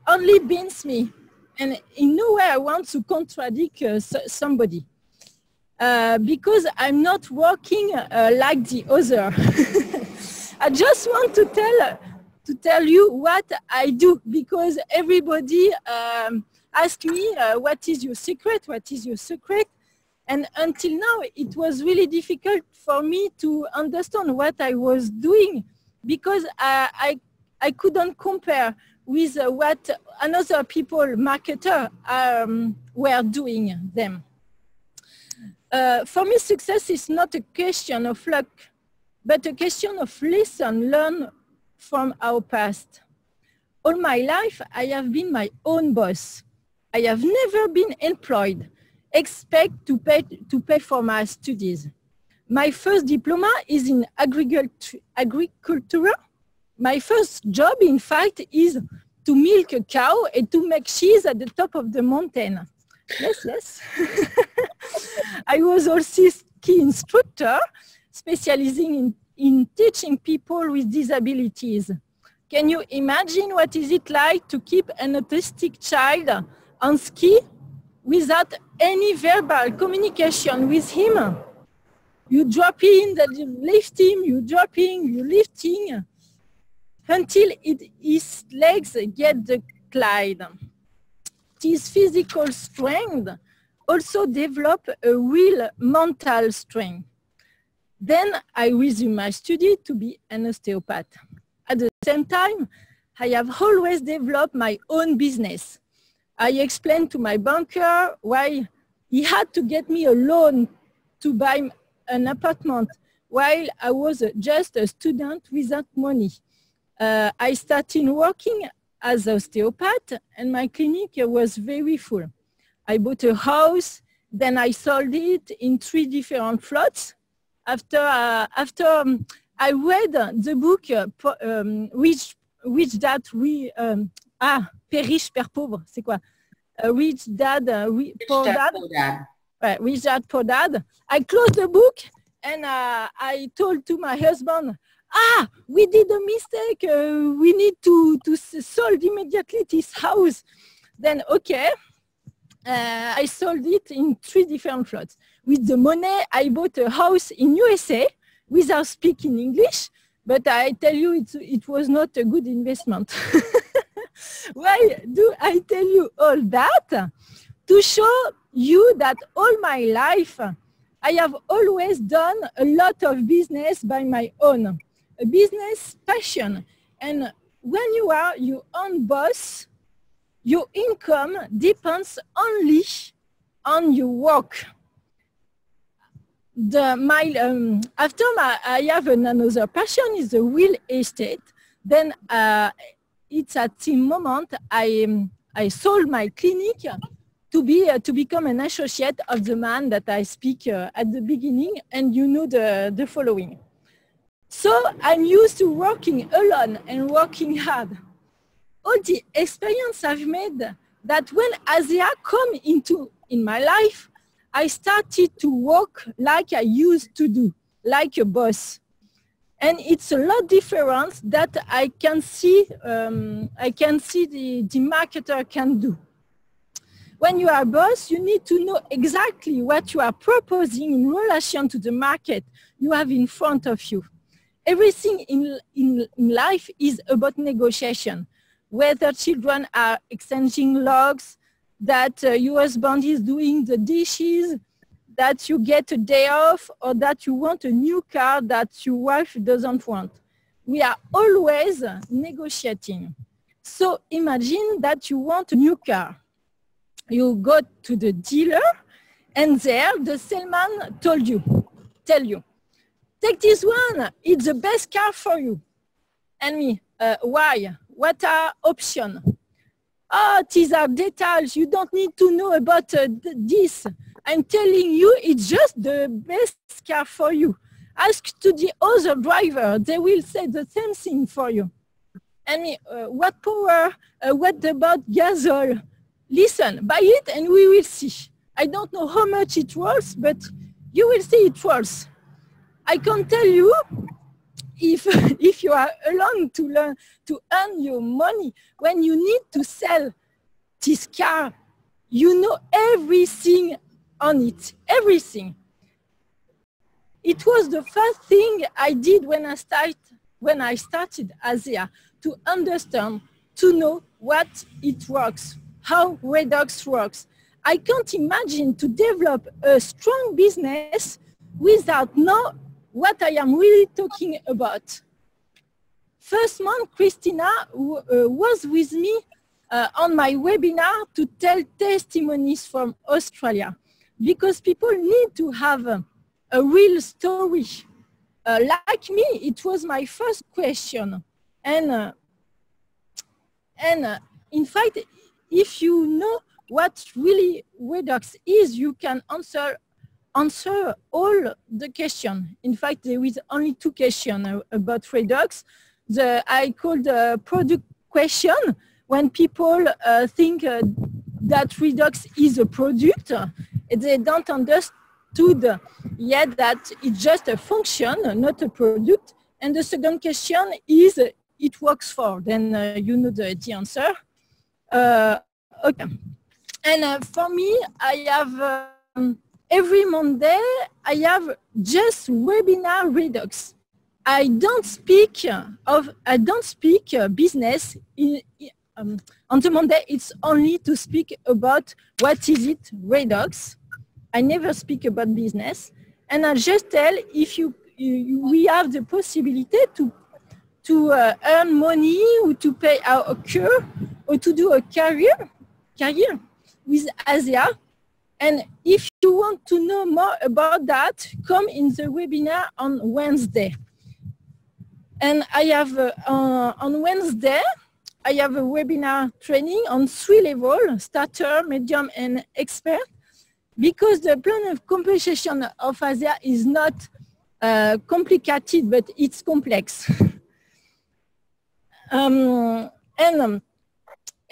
only beats me. And in no way I want to contradict somebody. Because I'm not working like the other. I just want to tell you what I do, because everybody asks me, what is your secret? What is your secret? And until now, it was really difficult for me to understand what I was doing, because I couldn't compare with what another people, marketers, were doing them. For me, success is not a question of luck, but a question of lesson learned from our past. All my life, I have been my own boss. I have never been employed, except to pay for my studies. My first diploma is in agriculture. My first job, in fact, is to milk a cow and to make cheese at the top of the mountain. Yes, yes. I was also a ski instructor, specializing in teaching people with disabilities. Can you imagine what is it like to keep an autistic child on ski without any verbal communication with him? You drop in, you lift him, you drop in, you lift him, until his legs get the glide. His physical strength also develop a real mental strength. Then I resumed my study to be an osteopath. At the same time, I have always developed my own business. I explained to my banker why he had to get me a loan to buy an apartment while I was just a student without money. I started working as an osteopath, and my clinic was very full. I bought a house, then I sold it in 3 different flats. After I read the book Rich Dad, Père riche, Père pauvre, c'est quoi? Rich Dad, Poor Dad. Rich Dad, Poor Dad. I closed the book and I told to my husband, we did a mistake. We need to sold immediately this house. Then, okay, I sold it in 3 different flats. With the money, I bought a house in USA without speaking English, but I tell you it was not a good investment. Why do I tell you all that? To show you that all my life, I have always done a lot of business by my own. A business passion. And when you are your own boss, your income depends only on your work. I have another passion is the real estate. Then it's at the moment I sold my clinic to become an associate of the man that I speak at the beginning, and you know the following. So I'm used to working alone and working hard. All the experience I've made that when ASEA come in my life, I started to work like I used to do, like a boss. And it's a lot different that I can see the marketer can do. When you are a boss, you need to know exactly what you are proposing in relation to the market you have in front of you. Everything in life is about negotiation. Whether children are exchanging logs, that your husband is doing the dishes, that you get a day off, or that you want a new car that your wife doesn't want. We are always negotiating. So imagine that you want a new car. You go to the dealer, and there the salesman tell you, take this one, it's the best car for you. And me, why? What are options? These are details. You don't need to know about this. I'm telling you, it's just the best car for you. Ask to the other driver. They will say the same thing for you. And what power, what about gasol? Listen, buy it and we will see. I don't know how much it works, but you will see it works. I can tell you, if you are alone to learn to earn your money, when you need to sell this car, you know everything on it, everything. It was the first thing I did when I started ASEA, to understand, to know what it works, how redox works. I can't imagine to develop a strong business without know what I am really talking about. First month, Christina was with me on my webinar to tell testimonies from Australia, because people need to have a real story. Like me, it was my first question. And in fact, if you know what really redox is, you can answer all the questions. In fact, there is only 2 questions about redox. I call the product question, when people think that redox is a product, they don't understood yet that it's just a function, not a product. And the second question is, it works for, then you know the answer. Okay. And for me, I have, every Monday, I have just webinar redox. I don't speak business on the Monday. It's only to speak about what is it, redox. I never speak about business. And I just tell, if we have the possibility to earn money, or to pay our cure, or to do a career with ASEA. And if you want to know more about that, come in the webinar on Wednesday. And I have, on Wednesday, I have a webinar training on 3 levels, starter, medium, and expert, because the plan of compensation of ASEA is not complicated, but it's complex.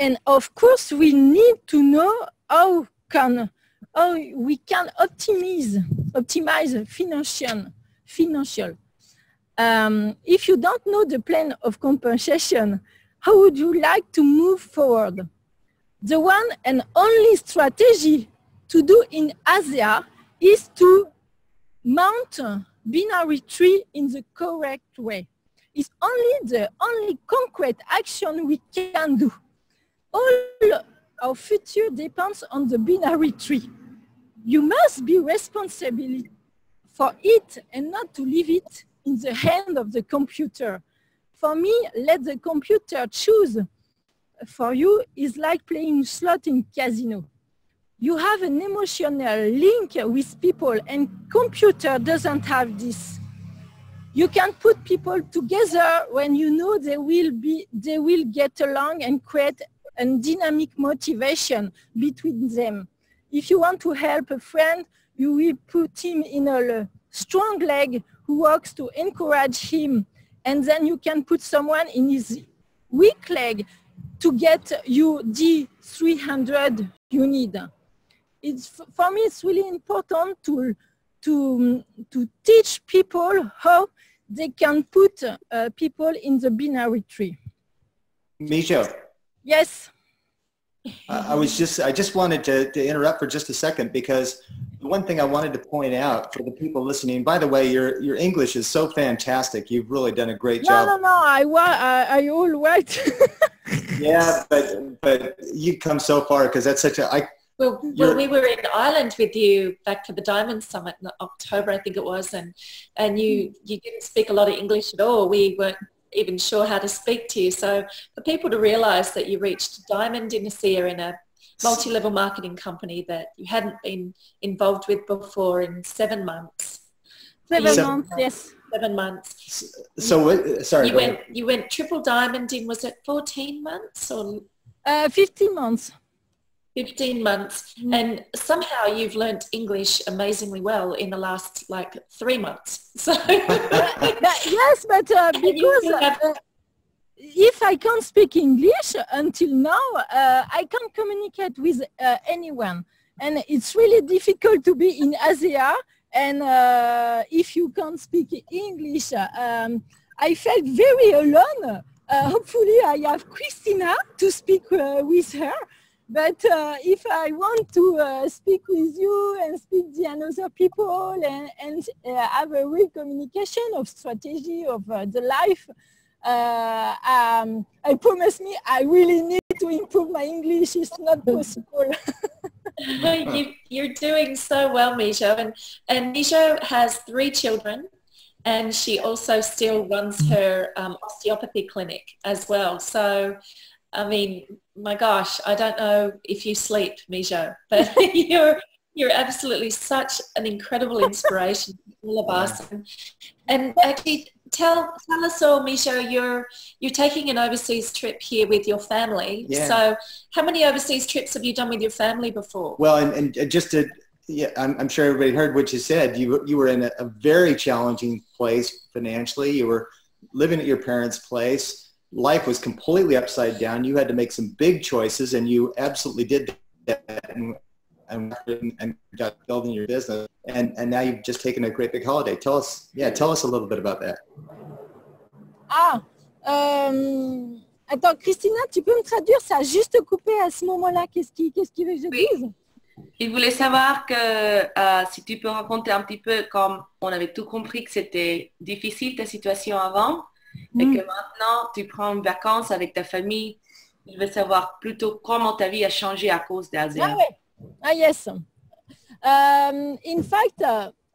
And of course, we need to know how we can optimize financial. If you don't know the plan of compensation, how would you like to move forward? The one and only strategy to do in ASEA is to mount binary tree in the correct way. It's the only concrete action we can do. All our future depends on the binary tree. You must be responsible for it and not to leave it in the hand of the computer. For me, let the computer choose for you is like playing slot in casino. You have an emotional link with people, and computer doesn't have this. You can put people together when you know they will get along and create a dynamic motivation between them. If you want to help a friend, you will put him in a strong leg who works to encourage him. And then you can put someone in his weak leg to get you the 300 you need. For me, it's really important to teach people how they can put people in the binary tree. Mijo. Yes. I just wanted to interrupt for just a second, because the one thing I wanted to point out for the people listening, by the way, your English is so fantastic. You've really done a great job. No, I all right. Yeah, but you've come so far, because that's such a, Well, we were in Ireland with you back for the Diamond Summit in October, I think it was, and you didn't speak a lot of English at all. We weren't even sure how to speak to you. So for people to realise that you reached Diamond in ASEA in a multi-level marketing company that you hadn't been involved with before in 7 months. 7 months, yes. 7 months. So, sorry. You went Triple Diamond in, was it 14 months or? 15 months. 15 months, and somehow you've learnt English amazingly well in the last 3 months. So yes, but because if I can't speak English until now, I can't communicate with anyone. And it's really difficult to be in ASEA. And if you can't speak English, I felt very alone. Hopefully I have Christina to speak with her. But if I want to speak with you and speak to other people and have a real communication of strategy of the life, I promise me I really need to improve my English. It's not possible. You're doing so well, Mijo. And Mijo has 3 children, and she also still runs her osteopathy clinic as well. So, I mean, my gosh, I don't know if you sleep, Mijo, but you're absolutely such an incredible inspiration to all of us. And actually, tell us all, Mijo, you're taking an overseas trip here with your family. Yeah. So how many overseas trips have you done with your family before? Well, and just to, yeah, I'm sure everybody heard what you said. You were in a very challenging place financially. You were living at your parents' place. Life was completely upside down. You had to make some big choices, and you absolutely did that and got building your business. And now you've just taken a great big holiday. Tell us a little bit about that. Attends, Christina, tu peux me traduire? Ça a juste coupé à ce moment-là. Qu'est-ce qu'il veut que je dise? Il voulait savoir que si tu peux raconter un petit peu, comme on avait tout compris que c'était difficile ta situation avant, et que maintenant tu prends une vacances avec ta famille. Je veux savoir plutôt comment ta vie a changé à cause d'ASEA. Yes. In fact,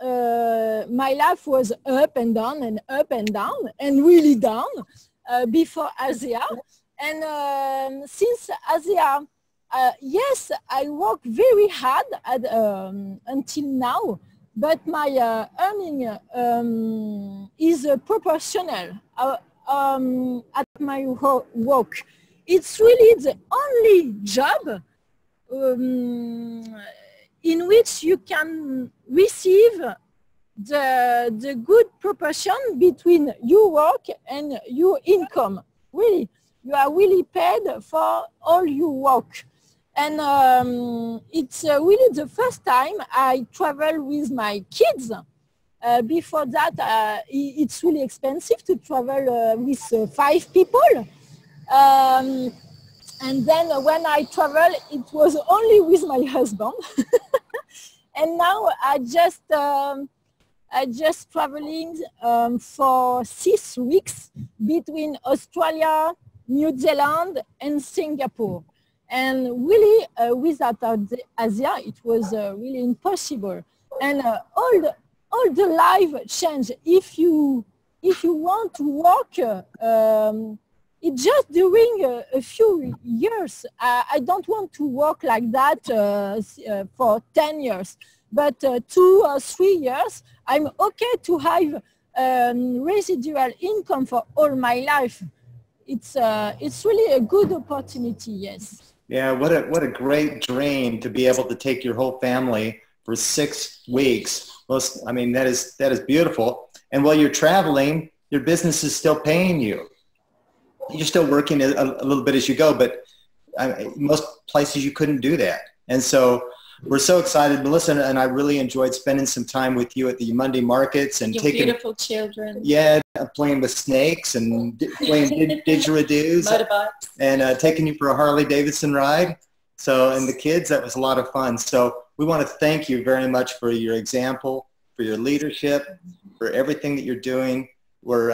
my life was up and down and really down before ASEA. And since ASEA, yes, I work very hard until now, but my earning is proportional at my work. It's really the only job in which you can receive the good proportion between your work and your income. Really, you are really paid for all your work. And it's really the first time I travel with my kids. Before that, it's really expensive to travel with 5 people. And then when I travel, it was only with my husband. And now I just traveling for 6 weeks between Australia, New Zealand, and Singapore. And really, without ASEA, it was really impossible. And all the life change. If you want to work, it's just during a few years. I don't want to work like that for 10 years, but 2 or 3 years, I'm okay to have residual income for all my life. It's really a good opportunity, yes. Yeah, what a great dream to be able to take your whole family for 6 weeks. Well, I mean, that is beautiful. And while you're traveling, your business is still paying you. You're still working a little bit as you go, but most places you couldn't do that. And so we're so excited. Melissa and I really enjoyed spending some time with you at the Monday markets and taking beautiful children. Yeah, playing with snakes and playing didgeridoos. Motorbikes. And taking you for a Harley Davidson ride. So, and the kids, that was a lot of fun. So we want to thank you very much for your example, for your leadership, for everything that you're doing. We're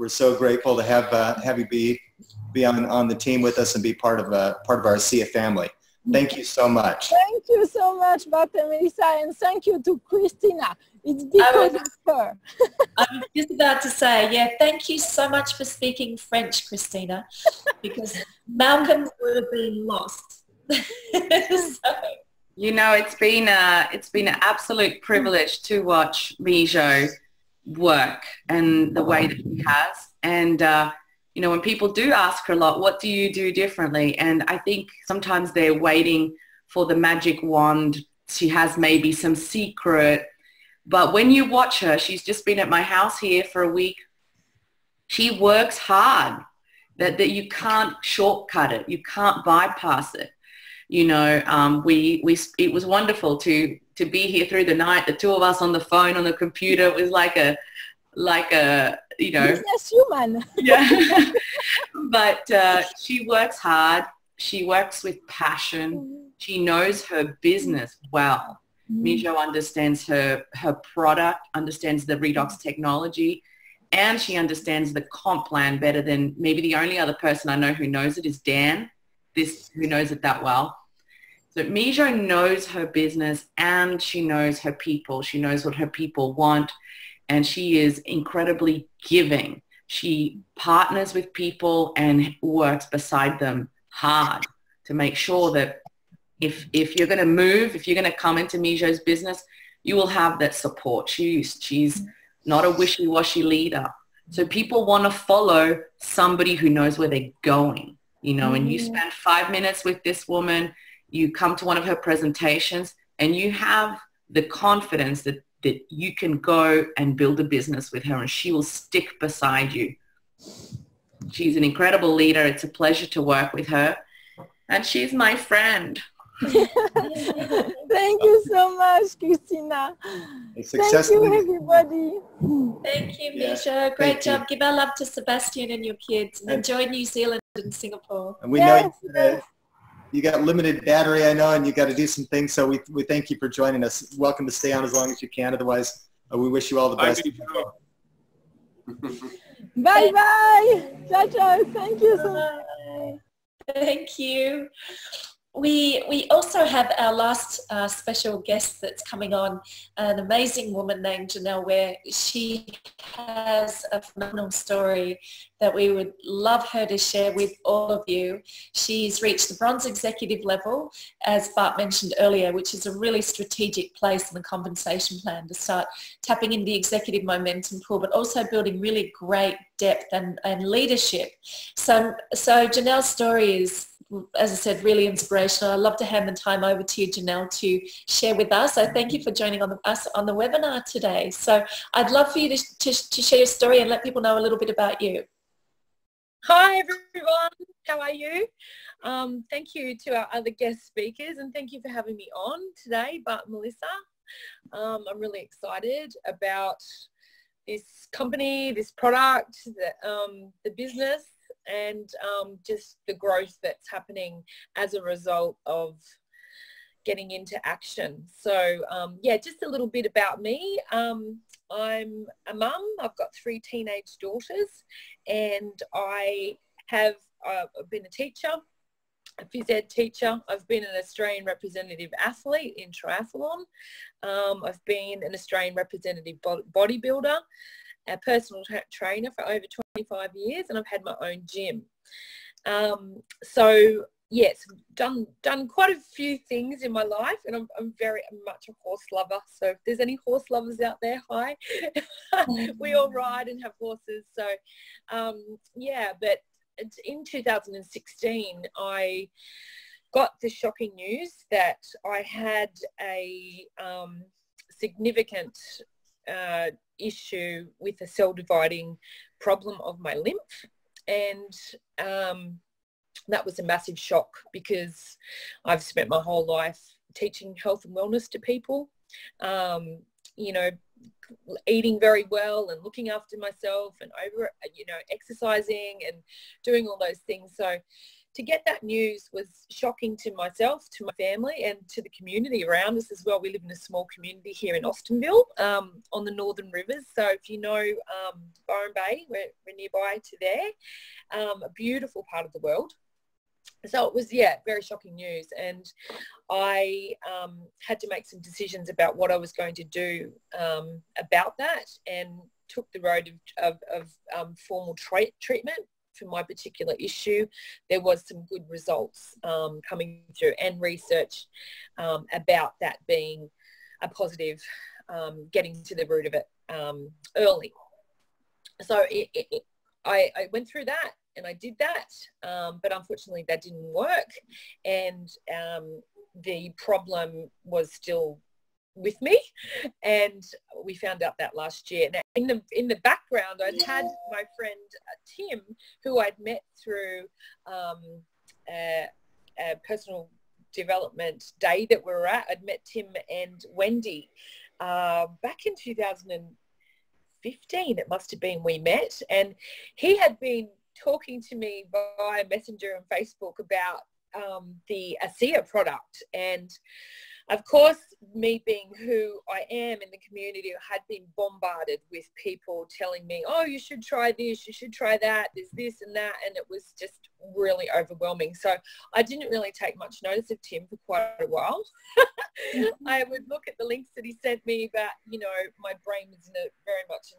so grateful to have you be on the team with us and be part of our ASEA family. Thank you so much. Thank you so much, Bart and Melissa, and thank you to Christina. It's because of her. I was just about to say, yeah, thank you so much for speaking French, Christina, because Malcolm would have been lost. So. You know, it's been an absolute privilege to watch Mijo work and the way that he has. And, you know, when people do ask her a lot, what do you do differently? And I think sometimes they're waiting for the magic wand. She has maybe some secret. But when you watch her, she's just been at my house here for a week. She works hard. that you can't shortcut it. You can't bypass it. You know, it was wonderful to be here through the night, the two of us on the phone, on the computer. It was like a, you know. Business human. Yeah. But she works hard. She works with passion. She knows her business well. Mijo understands her product, understands the redox technology, and she understands the comp plan better than maybe the only other person I know who knows it is Dan, who knows it that well. So Mijo knows her business and she knows her people. She knows what her people want, and she is incredibly giving. She partners with people and works beside them hard to make sure that if you're going to move, if you're going to come into Mijo's business, you will have that support. She's not a wishy-washy leader. So people want to follow somebody who knows where they're going, you know, and you spend 5 minutes with this woman, you come to one of her presentations, and you have the confidence that you can go and build a business with her, and she will stick beside you. She's an incredible leader. It's a pleasure to work with her. And she's my friend. Thank you so much, Christina. Thank you, everybody. Thank you, Mijo. Great job. Give our love to Sebastian and your kids. And enjoy New Zealand and Singapore. And we know you got limited battery, I know, and you got to do some things. So we thank you for joining us. Welcome to stay on as long as you can. Otherwise, we wish you all the best. Bye-bye. Ciao, ciao. Thank you so much. Thank you. We also have our last special guest that's coming on, an amazing woman named Janelle Ware. She has a phenomenal story that we would love her to share with all of you. She's reached the Bronze Executive level, as Bart mentioned earlier, which is a really strategic place in the compensation plan to start tapping into the executive momentum pool, but also building really great depth and leadership. So Janelle's story is, as I said, really inspirational. I'd love to hand the time over to you, Janelle, to share with us. So thank you for joining us on the webinar today. So I'd love for you to share your story and let people know a little bit about you. Hi, everyone. How are you? Thank you to our other guest speakers, and thank you for having me on today, Bart and Melissa. I'm really excited about this company, this product, the business, and just the growth that's happening as a result of getting into action. So yeah, just a little bit about me. I'm a mum. I've got 3 teenage daughters, and I have I've been a teacher, a phys ed teacher. I've been an Australian representative athlete in triathlon. I've been an Australian representative bodybuilder, a personal trainer for over 25 years, and I've had my own gym. So yes, done quite a few things in my life, and I'm very much a horse lover. So if there's any horse lovers out there, hi. We all ride and have horses. So yeah, but in 2016, I got the shocking news that I had a significant issue with a cell dividing problem of my lymph, and that was a massive shock because I've spent my whole life teaching health and wellness to people, you know, eating very well and looking after myself and exercising and doing all those things. So to get that news was shocking to myself, to my family, and to the community around us as well. We live in a small community here in Austinville, on the Northern Rivers. So if you know Byron Bay, we're nearby to there, a beautiful part of the world. So it was, yeah, very shocking news. And I had to make some decisions about what I was going to do about that, and took the road of formal treatment for my particular issue. There was some good results coming through, and research about that being a positive, getting to the root of it early. So I went through that, and I did that, but unfortunately that didn't work, and the problem was still with me, and we found out that last year. Now, in the background, I'd had my friend Tim, who I'd met through a personal development day that we were at. I'd met Tim and Wendy back in 2015. It must have been we met, and he had been talking to me via Messenger and Facebook about the ASEA product. And of course, me being who I am in the community, I had been bombarded with people telling me, oh, you should try this, you should try that, there's this and that, and it was just really overwhelming. So I didn't really take much notice of Tim for quite a while. I would look at the links that he sent me, but, you know, my brain was in very much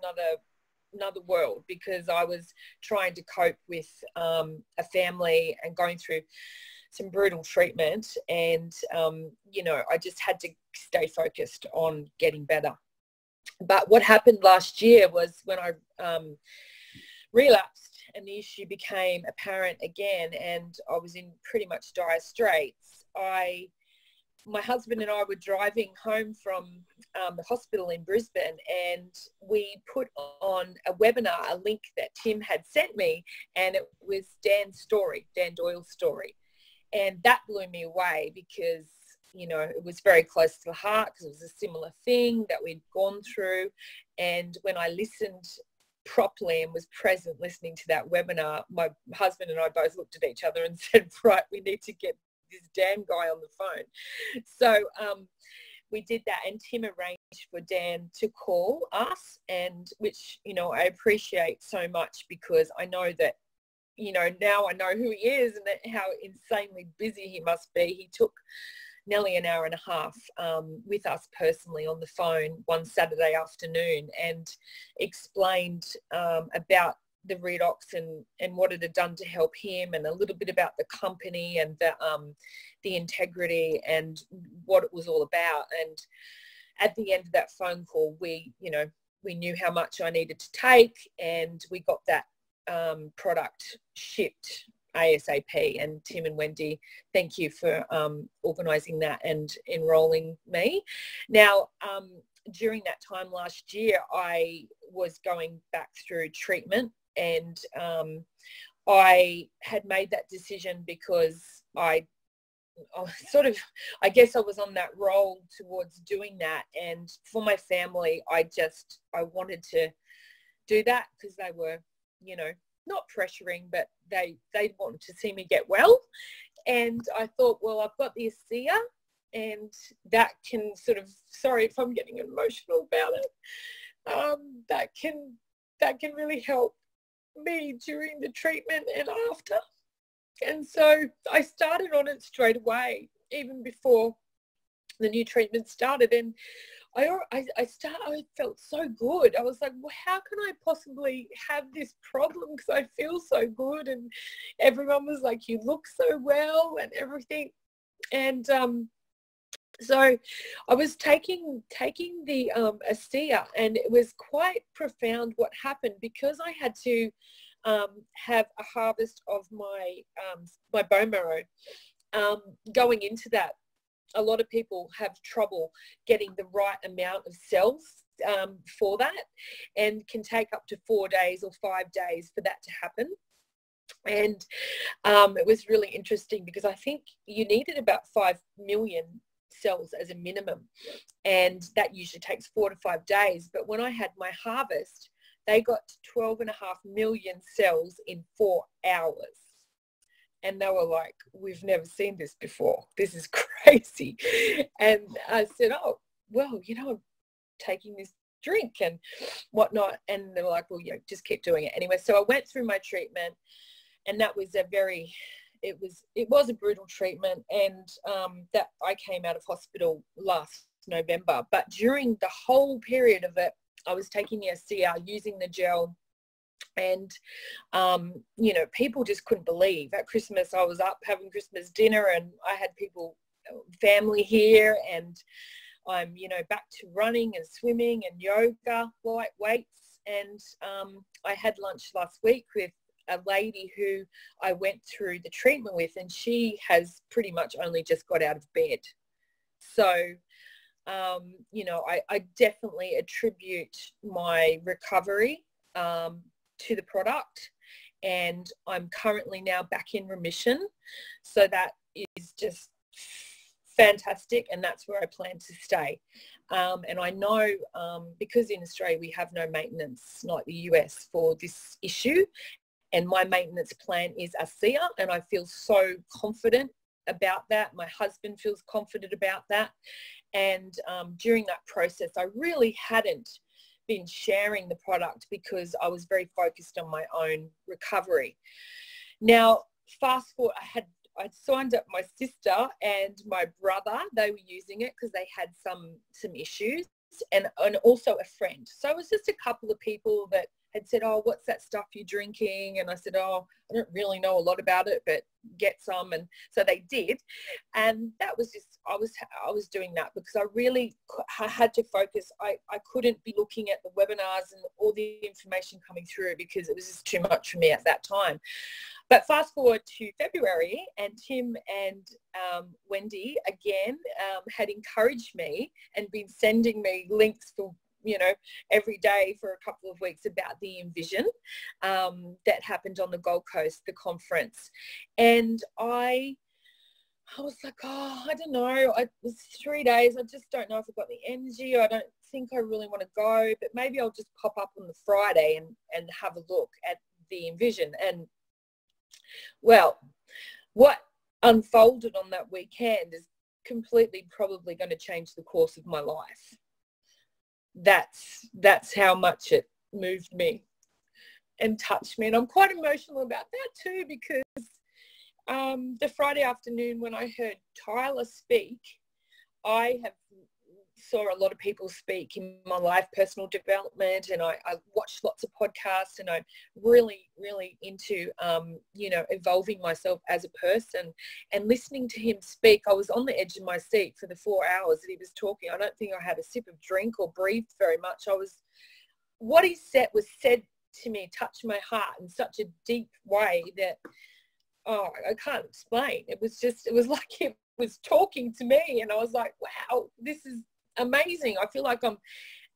another world, because I was trying to cope with a family and going through some brutal treatment, and you know, I just had to stay focused on getting better. But what happened last year was when I relapsed and the issue became apparent again, and I was in pretty much dire straits. My husband and I were driving home from the hospital in Brisbane, and we put on a webinar, a link that Tim had sent me, and it was Dan Doyle's story. And that blew me away, because, you know, it was very close to the heart, because it was a similar thing that we'd gone through. And when I listened properly and was present listening to that webinar, my husband and I both looked at each other and said, right, we need to get this damn guy on the phone. So we did that, and Tim arranged for Dan to call us, and which, you know, I appreciate so much, because I know that, you know, now I know who he is and that how insanely busy he must be. He took nearly an hour and a half with us personally on the phone one Saturday afternoon, and explained about the redox and what it had done to help him, and a little bit about the company and the integrity and what it was all about. And at the end of that phone call, we knew how much I needed to take, and we got that product shipped ASAP. And Tim and Wendy, thank you for organising that and enrolling me. Now, during that time last year, I was going back through treatment, and I had made that decision because I guess I was on that roll towards doing that. And for my family, I wanted to do that, because they were, you know, not pressuring, but they wanted to see me get well. And I thought, well, I've got the ASEA, and that can sort of, sorry if I'm getting emotional about it, that can really help me during the treatment and after. And so I started on it straight away, even before the new treatment started. And I felt so good. I was like, well, how can I possibly have this problem, because I feel so good? And everyone was like, you look so well and everything. And so I was taking the ASEA, and it was quite profound what happened, because I had to have a harvest of my bone marrow. Going into that, a lot of people have trouble getting the right amount of cells for that, and can take up to 4 days or 5 days for that to happen. And it was really interesting, because I think you needed about 5 million cells as a minimum, and that usually takes 4 to 5 days. But when I had my harvest, they got 12.5 million cells in 4 hours. And they were like, we've never seen this before. This is crazy. And I said, oh, well, you know, I'm taking this drink and whatnot. And they were like, well, you know, just keep doing it. Anyway, so I went through my treatment, and that was it was a brutal treatment. And that I came out of hospital last November. But during the whole period of it, I was taking the ASEA, using the gel. And, you know, people just couldn't believe. At Christmas, I was up having Christmas dinner, and I had family here, and I'm, you know, back to running and swimming and yoga, light weights. And I had lunch last week with a lady who I went through the treatment with, and she has pretty much only just got out of bed. So you know, I definitely attribute my recovery to the product, and I'm currently now back in remission. So that is just fantastic, and that's where I plan to stay. And I know because in Australia we have no maintenance like the US for this issue, and my maintenance plan is ASEA, and I feel so confident about that. My husband feels confident about that. And during that process, I really hadn't been sharing the product because I was very focused on my own recovery. Now, fast forward, I'd signed up my sister and my brother. They were using it because they had some issues, and also a friend. So it was just a couple of people that had said, oh, what's that stuff you're drinking? And I said, oh, I don't really know a lot about it, but get some. And so they did. And that was just, I was doing that because I had to focus. I couldn't be looking at the webinars and all the information coming through because it was just too much for me at that time. But fast forward to February, and Tim and Wendy again had encouraged me and been sending me links for, you know, every day for a couple of weeks about the Envision that happened on the Gold Coast, the conference. And I was like, oh, I don't know. It was 3 days. I just don't know if I've got the energy. I don't think I really want to go, but maybe I'll just pop up on the Friday and have a look at the Envision. And well, what unfolded on that weekend is completely probably going to change the course of my life. That's how much it moved me and touched me. And I'm quite emotional about that too, because the Friday afternoon when I heard Tyler speak, I saw a lot of people speak in my life, personal development, and I watched lots of podcasts, and I'm really, really into, you know, evolving myself as a person. And listening to him speak, I was on the edge of my seat for the 4 hours that he was talking. I don't think I had a sip of drink or breathed very much. What he said was said to me, touched my heart in such a deep way that, oh, I can't explain. It was like he was talking to me, and I was like, wow, this is amazing. I feel like I'm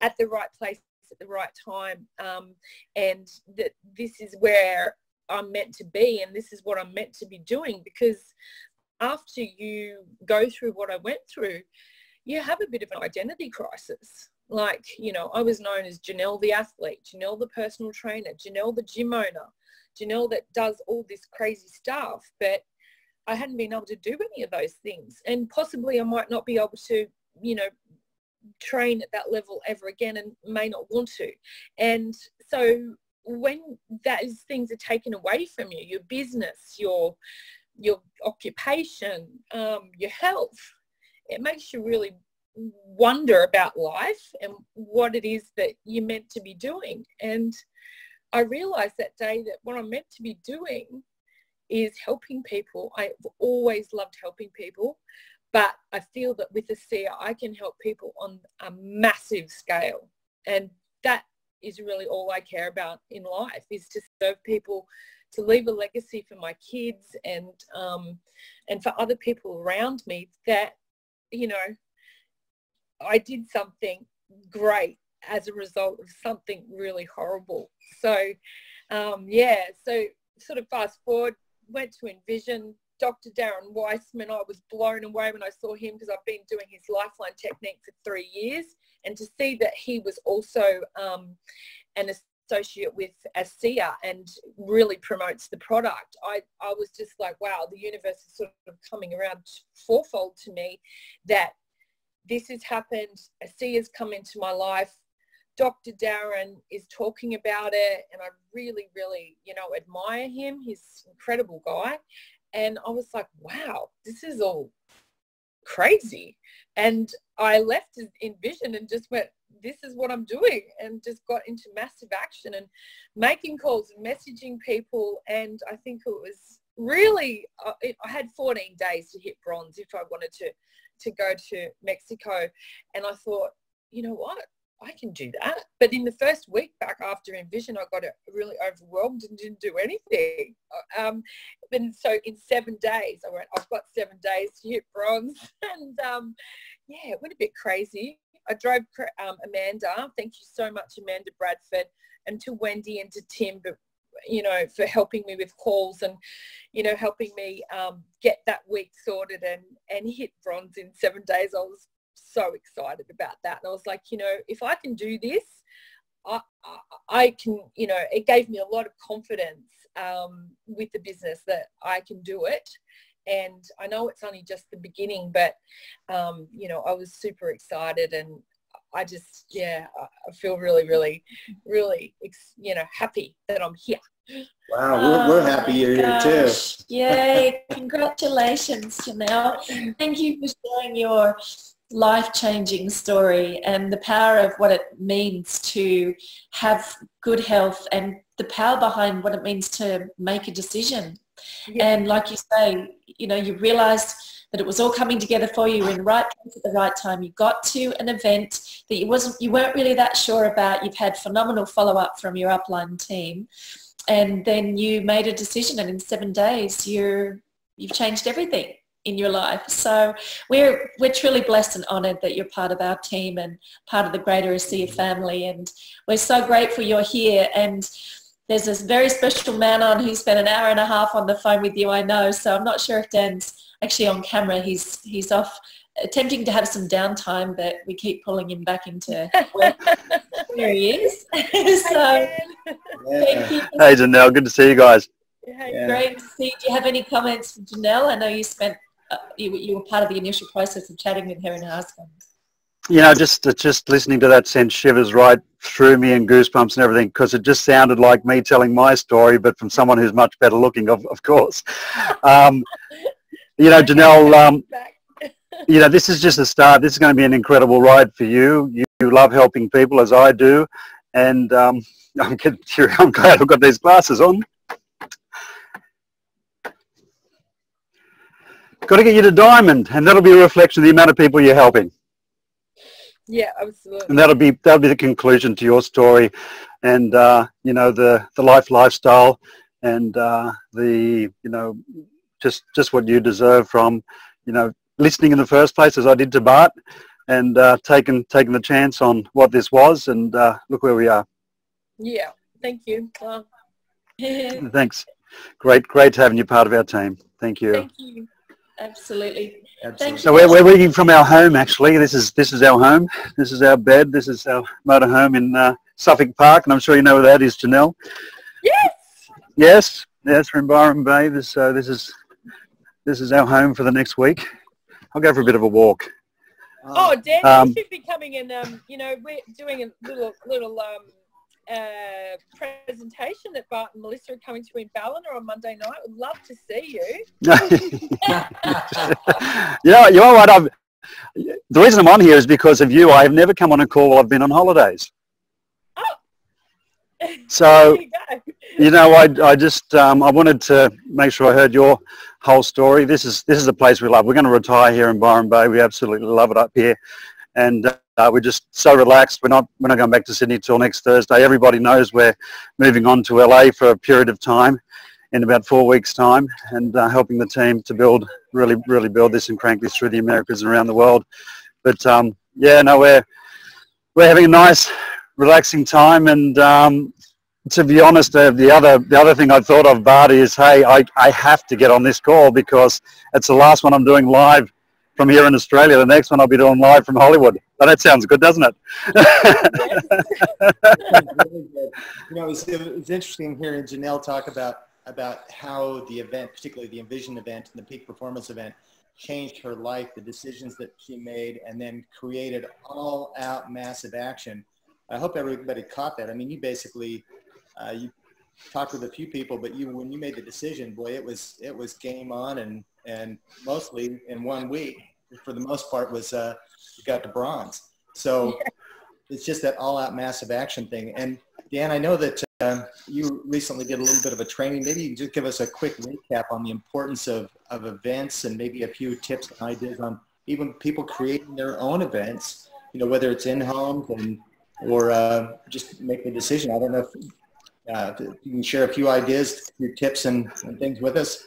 at the right place at the right time, and that this is where I'm meant to be, and this is what I'm meant to be doing. Because after you go through what I went through, you have a bit of an identity crisis. Like, you know, I was known as Janelle the athlete, Janelle the personal trainer, Janelle the gym owner, Janelle that does all this crazy stuff, but I hadn't been able to do any of those things, and possibly I might not be able to, you know, train at that level ever again, and may not want to. And so when those things are taken away from you, your business, your occupation, your health, it makes you really wonder about life and what it is that you're meant to be doing. And I realized that day that what I'm meant to be doing is helping people. I've always loved helping people, but I feel that with ASEA, I can help people on a massive scale. And that is really all I care about in life, is to serve people, to leave a legacy for my kids and for other people around me that, you know, I did something great as a result of something really horrible. So, yeah, so sort of fast forward, went to Envision. Dr. Darren Weissman, I was blown away when I saw him, because I've been doing his Lifeline technique for 3 years, and to see that he was also an associate with ASEA and really promotes the product, I was just like, wow, the universe is sort of coming around fourfold to me, that this has happened. ASEA's come into my life. Dr. Darren is talking about it, and I really, really, you know, admire him. He's an incredible guy. And I was like, wow, this is all crazy. And I left Envision and just went, this is what I'm doing, and just got into massive action and making calls and messaging people. And I think it was really, I had 14 days to hit bronze if I wanted to go to Mexico. And I thought, you know what? I can do that. But in the first week back after Envision, I got really overwhelmed and didn't do anything. And so in 7 days, I went, I've got 7 days to hit bronze. And yeah, it went a bit crazy. I drove Amanda. Thank you so much, Amanda Bradford, and to Wendy and to Tim, but you know, for helping me with calls and, you know, helping me get that week sorted and hit bronze in 7 days. I was so excited about that. And I was like, you know, if I can do this, I can, you know, it gave me a lot of confidence with the business that I can do it. And I know it's only just the beginning, but, you know, I was super excited, and I just, yeah, I feel really, really, really, you know, happy that I'm here. Wow, we're happy you're here too. Yay, congratulations, Janelle. Thank you for sharing your life-changing story and the power of what it means to have good health and the power behind what it means to make a decision. Yeah. And like you say, you know, you realized that it was all coming together for you in the right place at the right time. You got to an event that you weren't really that sure about. You've had phenomenal follow-up from your upline team, and then you made a decision, and in 7 days you've changed everything in your life. So we're truly blessed and honoured that you're part of our team and part of the greater ASEA family, and we're so grateful you're here. And there's this very special man on who spent an hour and a half on the phone with you, I know, so I'm not sure if Dan's actually on camera. He's off attempting to have some downtime, but we keep pulling him back into work. There he is. So, thank you. Hey Janelle, good to see you guys. Yeah. Great to see you. Do you have any comments from Janelle? I know you spent you were part of the initial process of chatting with her and her husband. You know, just listening to that sent shivers right through me and goosebumps and everything, because it just sounded like me telling my story, but from someone who's much better looking, of course. You know, Janelle, you know, this is just a start. This is going to be an incredible ride for you. You love helping people, as I do, and I'm glad I've got these glasses on. Got to get you to Diamond, and that'll be a reflection of the amount of people you're helping. Yeah, absolutely. And that'll be the conclusion to your story, and you know, the lifestyle, and the, you know, just what you deserve from, you know, listening in the first place, as I did to Bart, and taking the chance on what this was, and look where we are. Yeah, thank you. Thanks. Great having you part of our team. Thank you. Thank you. Absolutely. Absolutely. So we're working from our home, actually. This is our home. This is our bed. This is our motorhome in Suffolk Park, and I'm sure you know where that is, Janelle. Yes. Yes, we're in Byron Bay. This is our home for the next week. I'll go for a bit of a walk. Oh, Dan, you should be coming in. You know, we're doing a little presentation that Bart and Melissa are coming to in Ballina on Monday night. Would love to see you. Yeah, you know what? The reason I'm on here is because of you. I have never come on a call while I've been on holidays. Oh. So, you know, I just I wanted to make sure I heard your whole story. This is a place we love. We're going to retire here in Byron Bay. We absolutely love it up here, and we're just so relaxed. We're not going back to Sydney till next Thursday. Everybody knows we're moving on to LA for a period of time, in about 4 weeks' time, and helping the team to really build this and crank this through the Americas and around the world. But yeah, no, we're having a nice, relaxing time. And to be honest, the other thing I thought of, Bart, is, hey, I have to get on this call because it's the last one I'm doing live from here in Australia. The next one I'll be doing live from Hollywood. Oh, that sounds good, doesn't it? Really good. You know, it's interesting hearing Janelle talk about how the event, particularly the Envision event and the Peak Performance event, changed her life, the decisions that she made, and then created all-out massive action. I hope everybody caught that. I mean, you basically, you talked with a few people, but when you made the decision, boy, it was game on, and mostly in 1 week, for the most part, was you got to bronze. So it's just that all-out massive action thing. And Dan, I know that you recently did a little bit of a training. Maybe you can just give us a quick recap on the importance of events, and maybe a few tips and ideas on even people creating their own events, you know, whether it's in homes and or just make a decision. I don't know if you can share a few ideas, a few tips and things with us.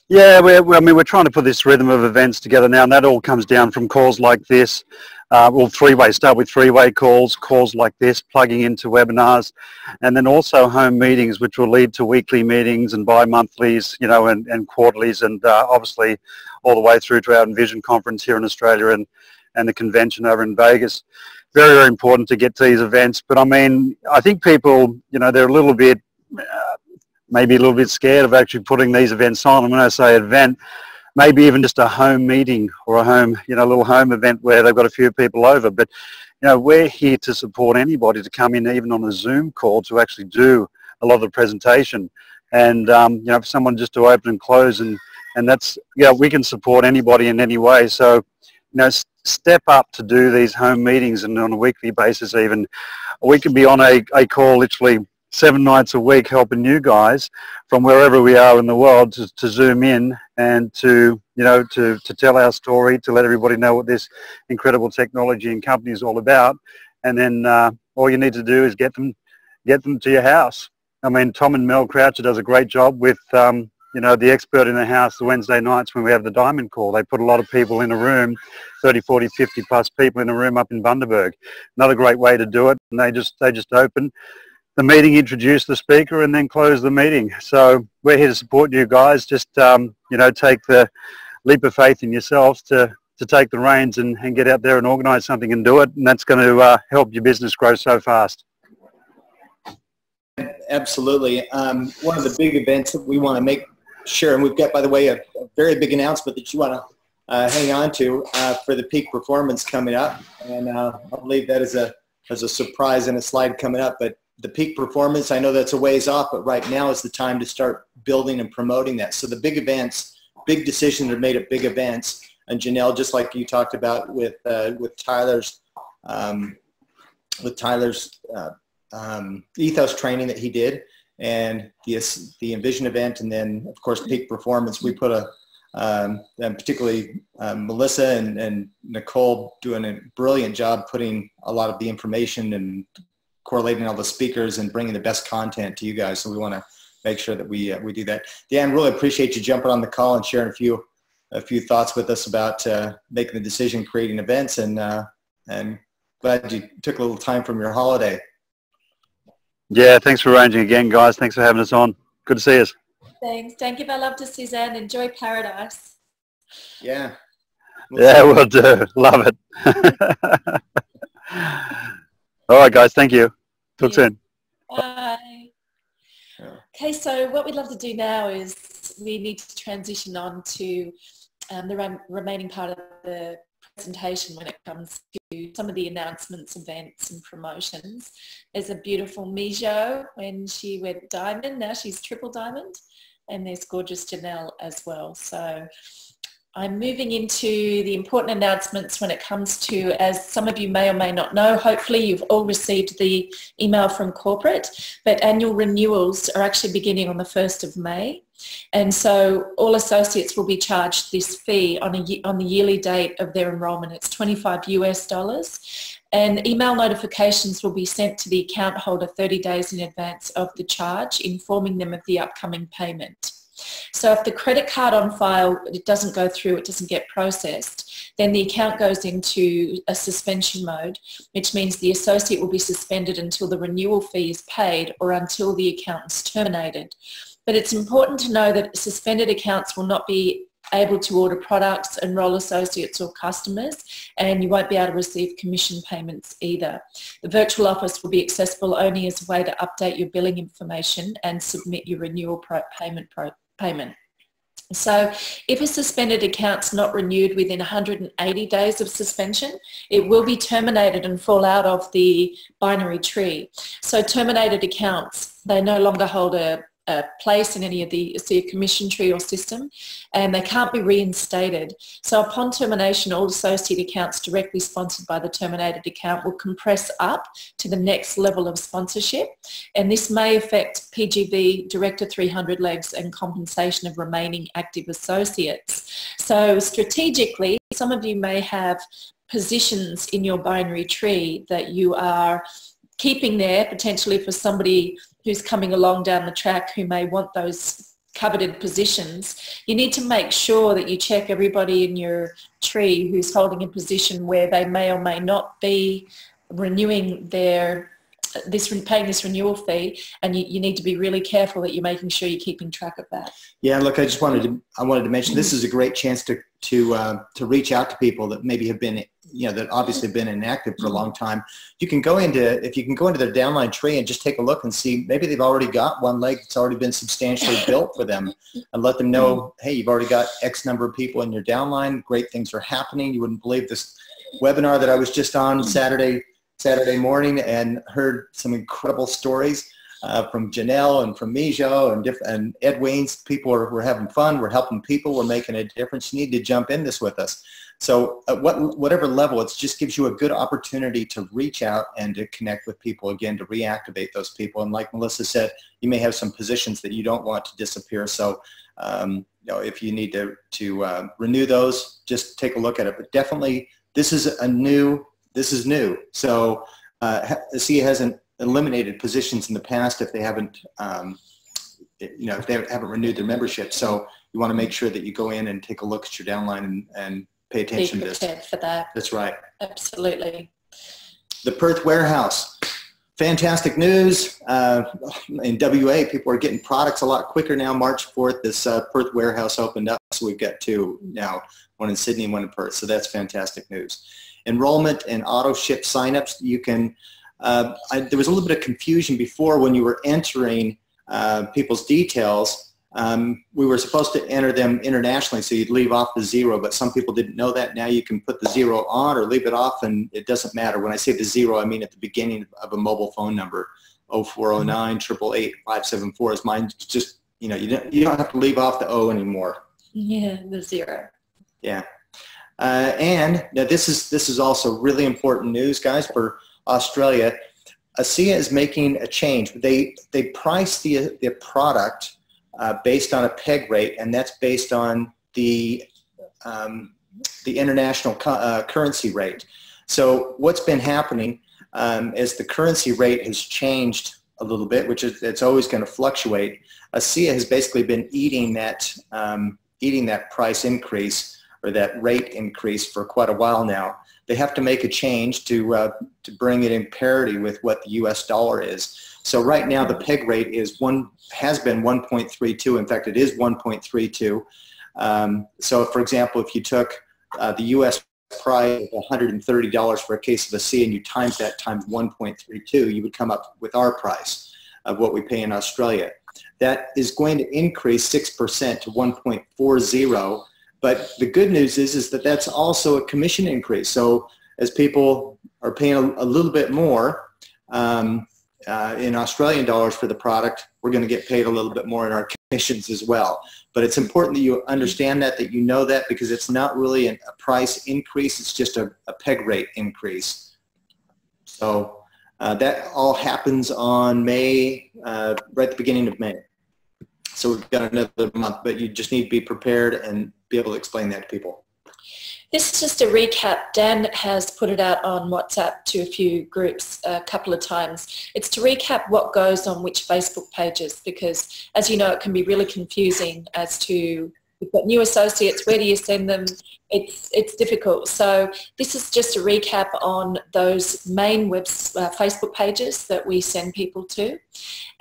Yeah, we're trying to put this rhythm of events together now, and that all comes down from calls like this. Well, three-way, start with three-way calls like this, plugging into webinars, and then also home meetings, which will lead to weekly meetings and bi-monthlies, you know, and quarterlies, and obviously all the way through to our Envision conference here in Australia and the convention over in Vegas. Very, very important to get to these events. But I mean, I think people, you know, they're a little bit, maybe a little bit scared of actually putting these events on. And when I say event, maybe even just a home meeting or a home, you know, a little home event where they've got a few people over. But, you know, we're here to support anybody to come in even on a Zoom call to actually do a lot of the presentation. And, you know, for someone just to open and close, and that's, you know, we can support anybody in any way. So, you know, step up to do these home meetings, and on a weekly basis even. We can be on a call literally 7 nights a week helping you guys from wherever we are in the world to zoom in and to, you know, to tell our story, to let everybody know what this incredible technology and company is all about. And then all you need to do is get them to your house. I mean, Tom and Mel Croucher does a great job with, you know, the expert in the house the Wednesday nights when we have the Diamond Call. They put a lot of people in a room, 30, 40, 50 plus people in a room up in Bundaberg. Another great way to do it. And they just open the meeting, introduce the speaker, and then close the meeting. So we're here to support you guys. Just, you know, take the leap of faith in yourselves to take the reins and get out there and organise something and do it. And that's going to help your business grow so fast. Absolutely. One of the big events that we want to make sure, and we've got, by the way, a very big announcement that you want to hang on to for the peak performance coming up. And I'll leave that as a surprise in a slide coming up. But the peak performance, I know that's a ways off, but right now is the time to start building and promoting that. So the big events, big decisions are made at big events. And Janelle, just like you talked about with Tyler's ethos training that he did, and the Envision event, and then of course peak performance, we put and particularly Melissa and Nicole doing a brilliant job putting a lot of the information and correlating all the speakers and bringing the best content to you guys. So we want to make sure that we do that. Dan, really appreciate you jumping on the call and sharing a few thoughts with us about making the decision, creating events, and glad you took a little time from your holiday. Yeah, thanks for arranging again, guys. Thanks for having us on. Good to see us. Thanks. Don't give our love to Suzanne. Enjoy paradise. Yeah. Yeah, we'll do. Love it. All right, guys. Thank you. Talk soon. Bye. Okay, so what we'd love to do now is we need to transition on to the remaining part of the presentation when it comes to some of the announcements, events and promotions. There's a beautiful Mijo when she went diamond, now she's triple diamond, and there's gorgeous Janelle as well. So I'm moving into the important announcements when it comes to, as some of you may or may not know, hopefully you've all received the email from corporate, but annual renewals are actually beginning on the 1st of May. And so all associates will be charged this fee on the yearly date of their enrollment. It's $25 US. And email notifications will be sent to the account holder 30 days in advance of the charge, informing them of the upcoming payment. So if the credit card on file, it doesn't go through, it doesn't get processed, then the account goes into a suspension mode, which means the associate will be suspended until the renewal fee is paid or until the account is terminated. But it's important to know that suspended accounts will not be able to order products, enroll associates or customers, and you won't be able to receive commission payments either. The virtual office will be accessible only as a way to update your billing information and submit your renewal payment. So if a suspended account's not renewed within 180 days of suspension, it will be terminated and fall out of the binary tree. So terminated accounts, they no longer hold a place in any of the ASEA commission tree or system, and they can't be reinstated. So upon termination, all associate accounts directly sponsored by the terminated account will compress up to the next level of sponsorship, and this may affect PGV, Director 300 legs, and compensation of remaining active associates. So strategically, some of you may have positions in your binary tree that you are keeping there potentially for somebody who's coming along down the track who may want those coveted positions. You need to make sure that you check everybody in your tree who's holding a position where they may or may not be renewing their paying this renewal fee, and you need to be really careful that you're making sure you're keeping track of that. Yeah, look, I wanted to mention this is a great chance to reach out to people that maybe have been, that obviously have been inactive for a long time. If you can go into their downline tree and just take a look and see, maybe they've already got one leg that's already been substantially built for them, and let them know, hey, you've already got X number of people in your downline. Great things are happening. You wouldn't believe this webinar that I was just on Saturday morning, and heard some incredible stories from Janelle and from Mijo and Ed Wiens. People we're having fun. We're helping people. We're making a difference. You need to jump in this with us. So at whatever level, it just gives you a good opportunity to reach out and to connect with people again, to reactivate those people. And like Melissa said, you may have some positions that you don't want to disappear. So if you need to renew those, just take a look at it. But definitely, this is new. So ASEA hasn't eliminated positions in the past if they haven't, if they haven't renewed their membership. So you want to make sure that you go in and take a look at your downline and pay attention to this. Be prepared for that. That's right. Absolutely. The Perth warehouse. Fantastic news. In WA, people are getting products a lot quicker now. March 4th, this Perth warehouse opened up. So we've got two now, one in Sydney and one in Perth. So that's fantastic news. Enrollment and auto ship signups. You can, there was a little bit of confusion before when you were entering people's details. We were supposed to enter them internationally, so you'd leave off the 0, but some people didn't know that. Now you can put the 0 on or leave it off, and it doesn't matter. When I say the 0, I mean at the beginning of a mobile phone number. 0409 888 574 is mine. Just, you don't have to leave off the O anymore. Yeah, the 0. Yeah. And now this is also really important news, guys, for Australia. ASEA is making a change. They price the product based on a peg rate, and that's based on the international currency rate. So what's been happening as the currency rate has changed a little bit, which is it's always going to fluctuate. ASEA has basically been eating that price increase or that rate increase for quite a while now. They have to make a change to bring it in parity with what the U.S. dollar is. So right now the peg rate has been 1.32. In fact, it is 1.32. So for example, if you took the U.S. price of $130 for a case of ASEA and you times that times 1.32, you would come up with our price of what we pay in Australia. That is going to increase 6% to 1.40. But the good news is that that's also a commission increase. So as people are paying a little bit more in Australian dollars for the product, we're going to get paid a little bit more in our commissions as well. But it's important that you understand that you know that, because it's not really a price increase. It's just a peg rate increase. So that all happens on May, right at the beginning of May. So we've got another month, but you just need to be prepared and be able to explain that to people. This is just a recap. Dan has put it out on WhatsApp to a few groups a couple of times. It's to recap what goes on which Facebook pages, because as you know, it can be really confusing as to, you've got new associates, where do you send them? It's difficult. So this is just a recap on those main Facebook pages that we send people to.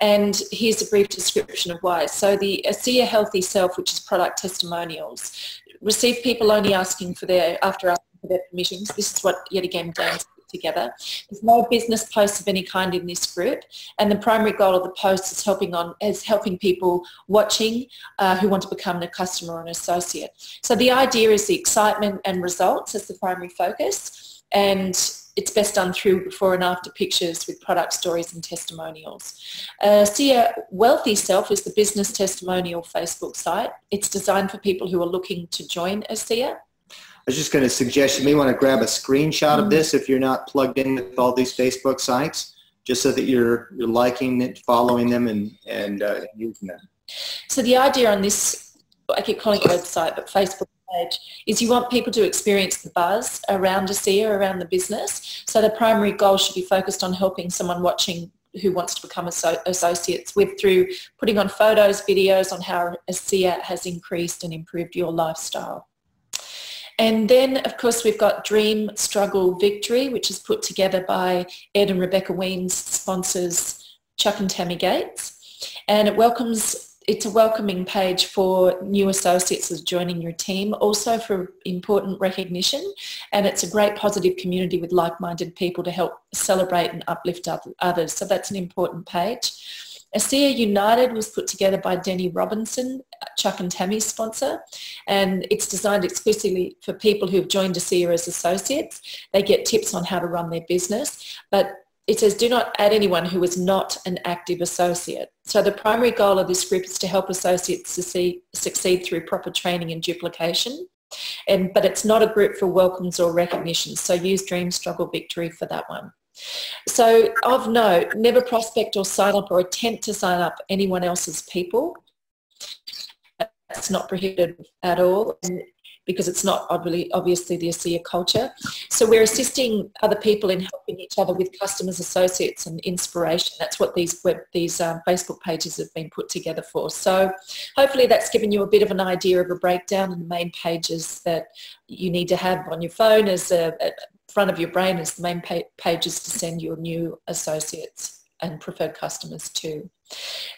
And here's a brief description of why. So the ASEA Healthy Self, which is product testimonials, receive people only asking for after asking for their permissions. This is what, yet again, Dan's put together. There's no business posts of any kind in this group, and the primary goal of the post is helping people watching who want to become a customer or an associate. So the idea is the excitement and results as the primary focus, and it's best done through before and after pictures with product stories and testimonials. ASEA Wealthy Self is the business testimonial Facebook site. It's designed for people who are looking to join ASEA. I was just going to suggest you may want to grab a screenshot of this if you're not plugged in with all these Facebook sites, just so that you're liking it, following them, and using them. So the idea on this, I keep calling it a website, but Facebook page is you want people to experience the buzz around ASEA, around the business. So the primary goal should be focused on helping someone watching who wants to become associates through putting on photos, videos on how ASEA has increased and improved your lifestyle. And then, of course, we've got Dream, Struggle, Victory, which is put together by Ed and Rebecca Wiens, sponsors Chuck and Tammy Gates. And it's a welcoming page for new associates as joining your team, also for important recognition. And it's a great positive community with like-minded people to help celebrate and uplift others. So that's an important page. ASEA United was put together by Denny Robinson, Chuck and Tammy's sponsor, and it's designed exclusively for people who have joined ASEA as associates. They get tips on how to run their business, but it says do not add anyone who is not an active associate. So the primary goal of this group is to help associates succeed through proper training and duplication. But it's not a group for welcomes or recognitions. So use Dream, Struggle, Victory for that one. So of note, never prospect or sign up or attempt to sign up anyone else's people. That's not prohibited at all, because it's not obviously the ASEA culture. So we're assisting other people in helping each other with customers, associates and inspiration. That's what these Facebook pages have been put together for. So hopefully that's given you a bit of an idea of a breakdown and the main pages that you need to have on your phone as a front of your brain as the main pages to send your new associates and preferred customers to.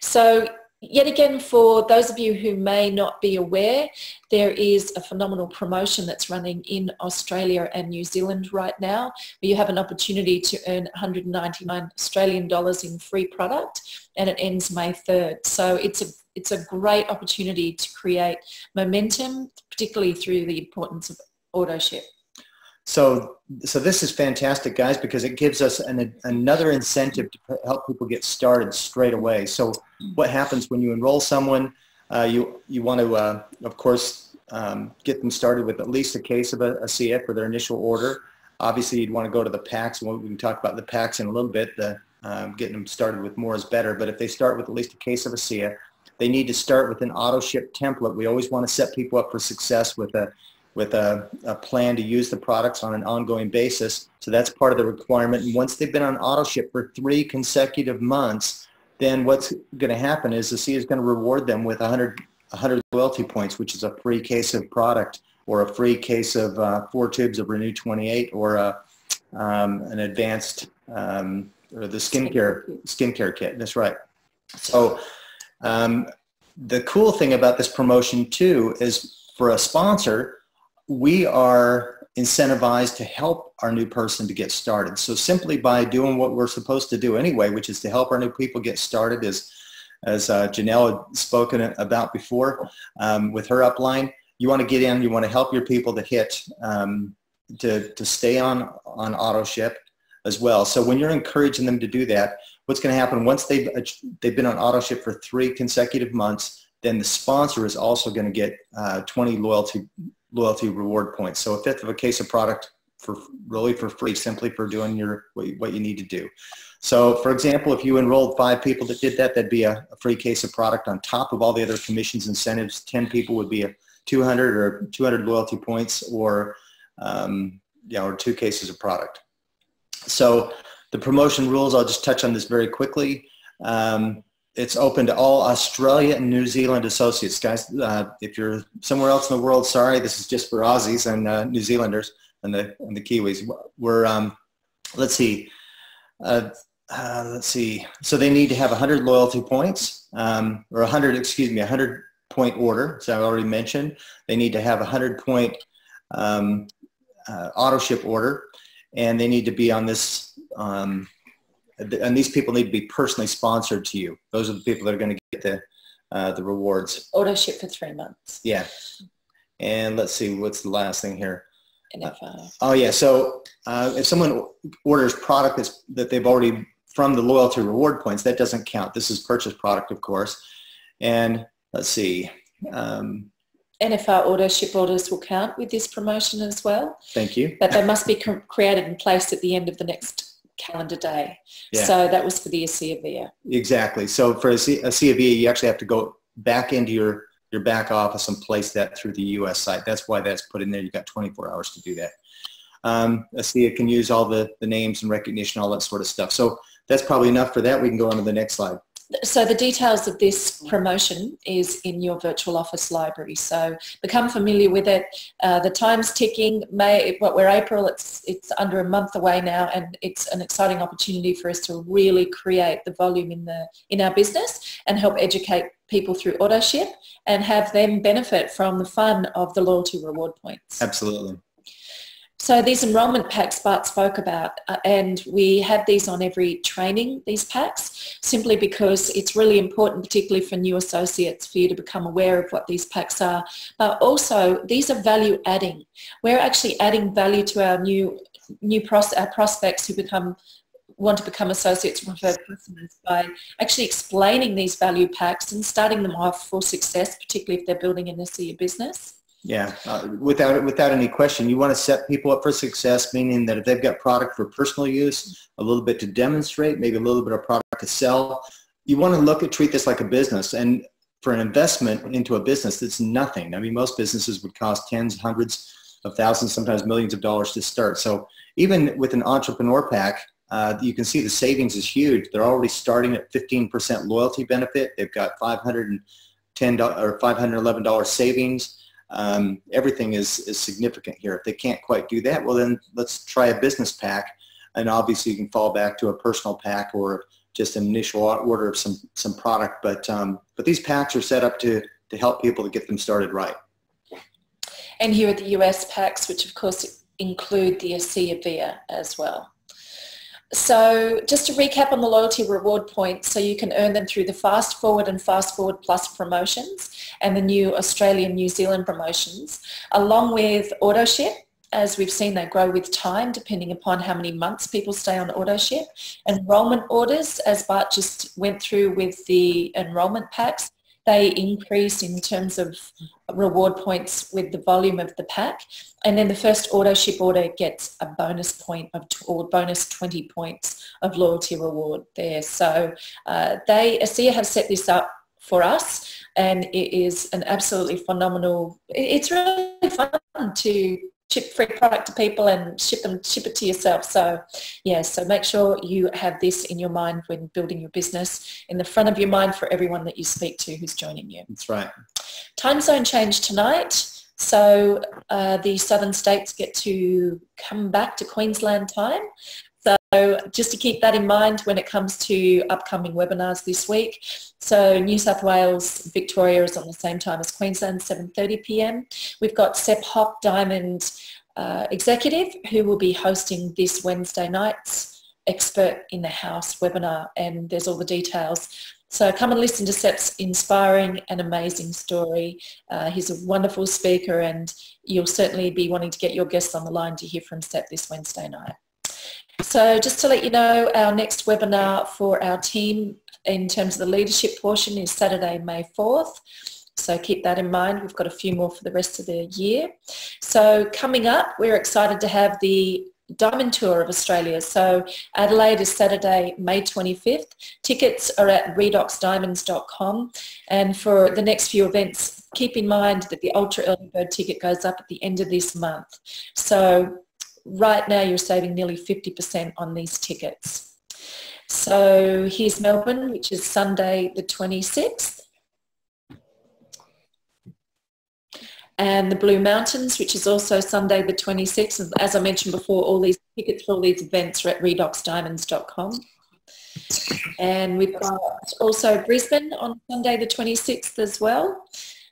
So yet again, for those of you who may not be aware, there is a phenomenal promotion that's running in Australia and New Zealand right now, where you have an opportunity to earn 199 Australian dollars in free product, and it ends May 3rd. So it's a great opportunity to create momentum, particularly through the importance of autoship. So this is fantastic, guys, because it gives us another incentive to help people get started straight away. So what happens when you enroll someone, you want to, of course, get them started with at least a case of ASEA for their initial order. Obviously, you'd want to go to the packs, and we can talk about the packs in a little bit. Getting them started with more is better, but if they start with at least a case of ASEA, they need to start with an auto ship template. We always want to set people up for success with a plan to use the products on an ongoing basis. So that's part of the requirement. And once they've been on auto ship for 3 consecutive months, then what's going to happen is ASEA is going to reward them with 100 loyalty points, which is a free case of product, or a free case of 4 tubes of Renew 28, or an advanced or the skincare kit. That's right. So the cool thing about this promotion too is, for a sponsor, we are incentivized to help our new person to get started. So simply by doing what we're supposed to do anyway, which is to help our new people get started, as Janelle had spoken about before with her upline, you want to get in, you want to help your people to hit, to stay on auto ship as well. So when you're encouraging them to do that, what's going to happen once they've been on auto ship for 3 consecutive months, then the sponsor is also going to get 20 loyalty reward points. So a 5th of a case of product for free, simply for doing what you need to do. So for example, if you enrolled 5 people that did that, that'd be a free case of product on top of all the other commissions, incentives. 10 people would be a 200 loyalty points, or 2 cases of product. So the promotion rules, I'll just touch on this very quickly. It's open to all Australia and New Zealand associates, guys. If you're somewhere else in the world, sorry, this is just for Aussies and New Zealanders and the Kiwis. We're let's see. So they need to have 100 loyalty points, or 100 point order. So I already mentioned they need to have a 100-point auto ship order, and they need to be on this. And these people need to be personally sponsored to you. Those are the people that are going to get the rewards. Auto ship for 3 months. Yeah. And let's see, what's the last thing here? NFR. Oh yeah. So if someone orders product that they've already, from the loyalty reward points, that doesn't count. This is purchase product, of course. And let's see. NFR auto ship orders will count with this promotion as well. Thank you. But they must be created and placed at the end of the next calendar day. Yeah. So that was for the ASEA Via. Exactly. So for ASEA Via, you actually have to go back into your your back office and place that through the US site. That's why that's put in there. You've got 24 hours to do that. ASEA can use all the names and recognition, all that sort of stuff. So that's probably enough for that. We can go on to the next slide. So the details of this promotion is in your virtual office library. So become familiar with it. The time's ticking. We're April. It's under a month away now, and it's an exciting opportunity for us to really create the volume in our business and help educate people through AutoShip and have them benefit from the fun of the loyalty reward points. Absolutely. So these enrolment packs Bart spoke about, and we have these on every training, these packs, simply because it's really important, particularly for new associates, for you to become aware of what these packs are. But also, these are value adding. We're actually adding value to our prospects who want to become associates or preferred customers by actually explaining these value packs and starting them off for success, particularly if they're building an ASEA business. Yeah, without any question, you want to set people up for success, meaning that if they've got product for personal use, a little bit to demonstrate, maybe a little bit of product to sell, you want to treat this like a business. And for an investment into a business, it's nothing. I mean, most businesses would cost tens, hundreds of thousands, sometimes millions of dollars to start. So even with an entrepreneur pack, you can see the savings is huge. They're already starting at 15% loyalty benefit. They've got $510 or $511 savings. Everything is significant here. If they can't quite do that, well then let's try a business pack, and obviously you can fall back to a personal pack or just an initial order of some product. But these packs are set up to help people to get them started right. And here are the US packs, which of course include the ASEA Via as well. So just to recap on the loyalty reward points, so you can earn them through the Fast Forward and Fast Forward Plus promotions and the new Australian New Zealand promotions, along with AutoShip. As we've seen, they grow with time depending upon how many months people stay on AutoShip. Enrollment orders, as Bart just went through with the enrollment packs, they increase in terms of reward points with the volume of the pack. And then the first auto ship order gets a bonus point or bonus 20 points of loyalty reward there. So ASEA have set this up for us, and it is an absolutely phenomenal, it's really fun to ship free product to people and ship it to yourself. So yeah, so make sure you have this in your mind when building your business, in the front of your mind for everyone that you speak to who's joining you. That's right. Time zone change tonight. So the southern states get to come back to Queensland time. So just to keep that in mind when it comes to upcoming webinars this week. So New South Wales, Victoria is on the same time as Queensland, 7:30 p.m. We've got ASEA Triple Diamond Executive, who will be hosting this Wednesday night's Expert in the House webinar, and there's all the details. So come and listen to Sep's inspiring and amazing story. He's a wonderful speaker, and you'll certainly be wanting to get your guests on the line to hear from Sep this Wednesday night. So just to let you know, our next webinar for our team in terms of the leadership portion is Saturday, May 4th. So keep that in mind. We've got a few more for the rest of the year. So coming up, we're excited to have the Diamond Tour of Australia. So Adelaide is Saturday, May 25th. Tickets are at redoxdiamonds.com. And for the next few events, keep in mind that the Ultra Early Bird ticket goes up at the end of this month. So right now you're saving nearly 50% on these tickets. So here's Melbourne, which is Sunday the 26th. And the Blue Mountains, which is also Sunday the 26th. And as I mentioned before, all these tickets for all these events are at redoxdiamonds.com. And we've got also Brisbane on Sunday the 26th as well.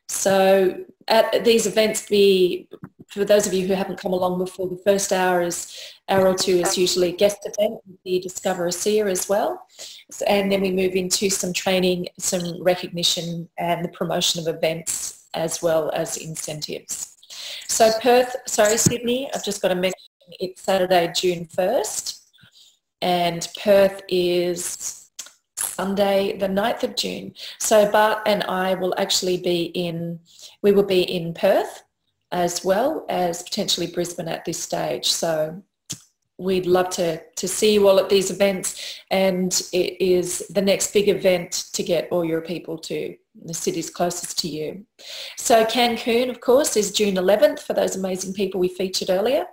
So at these events, for those of you who haven't come along before, the first hour or two is usually a guest event with the Discover ASEA as well. And then we move into some training, some recognition, and the promotion of events as well as incentives. So Sydney, I've just got to mention it's Saturday, June 1st, and Perth is Sunday, the 9th of June. So Bart and I will actually be we will be in Perth as well as potentially Brisbane at this stage. So we'd love to see you all at these events, and it is the next big event to get all your people to the cities closest to you. So Cancun, of course, is June 11th for those amazing people we featured earlier.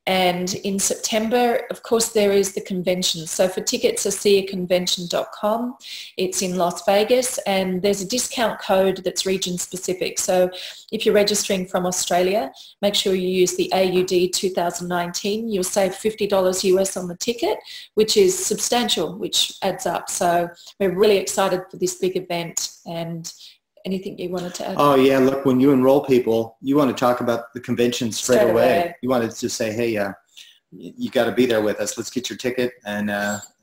And in September, of course, there is the convention. So for tickets, ASEAconvention.com. It's in Las Vegas, and there's a discount code that's region specific. So if you're registering from Australia, make sure you use the AUD 2019. You'll save $50 US on the ticket, which is substantial, which adds up. So we're really excited for this big event. And anything you wanted to add? Oh yeah, look, when you enroll people, you want to talk about the convention straight away. You want to just say, hey, you got to be there with us. Let's get your ticket and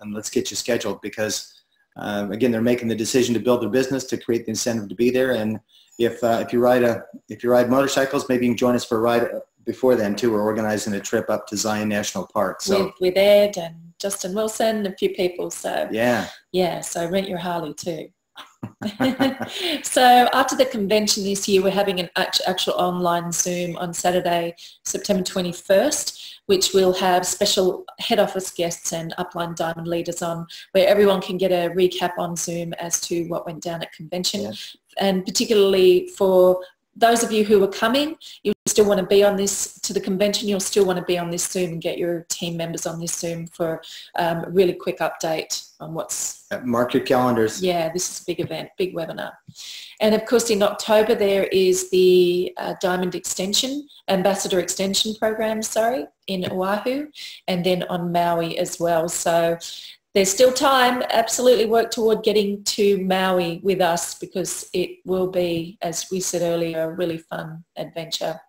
let's get you scheduled, because again, they're making the decision to build their business, to create the incentive to be there. And if you ride motorcycles, maybe you can join us for a ride before then too. We're organizing a trip up to Zion National Park. So with Ed and Justin Wilson, a few people. So yeah. So rent your Harley too. So after the convention this year, we're having an actual online Zoom on Saturday, September 21st, which will have special head office guests and upline diamond leaders on, where everyone can get a recap on Zoom as to what went down at convention. Yes. And particularly for those of you who are coming, you still want to be on this to the convention, you'll still want to be on this Zoom and get your team members on this Zoom for a really quick update on what's... Mark your calendars. Yeah, this is a big event, big webinar. And of course in October there is the Diamond Extension, Ambassador Extension Program, in Oahu, and then on Maui as well. So there's still time. Absolutely work toward getting to Maui with us, because it will be, as we said earlier, a really fun adventure.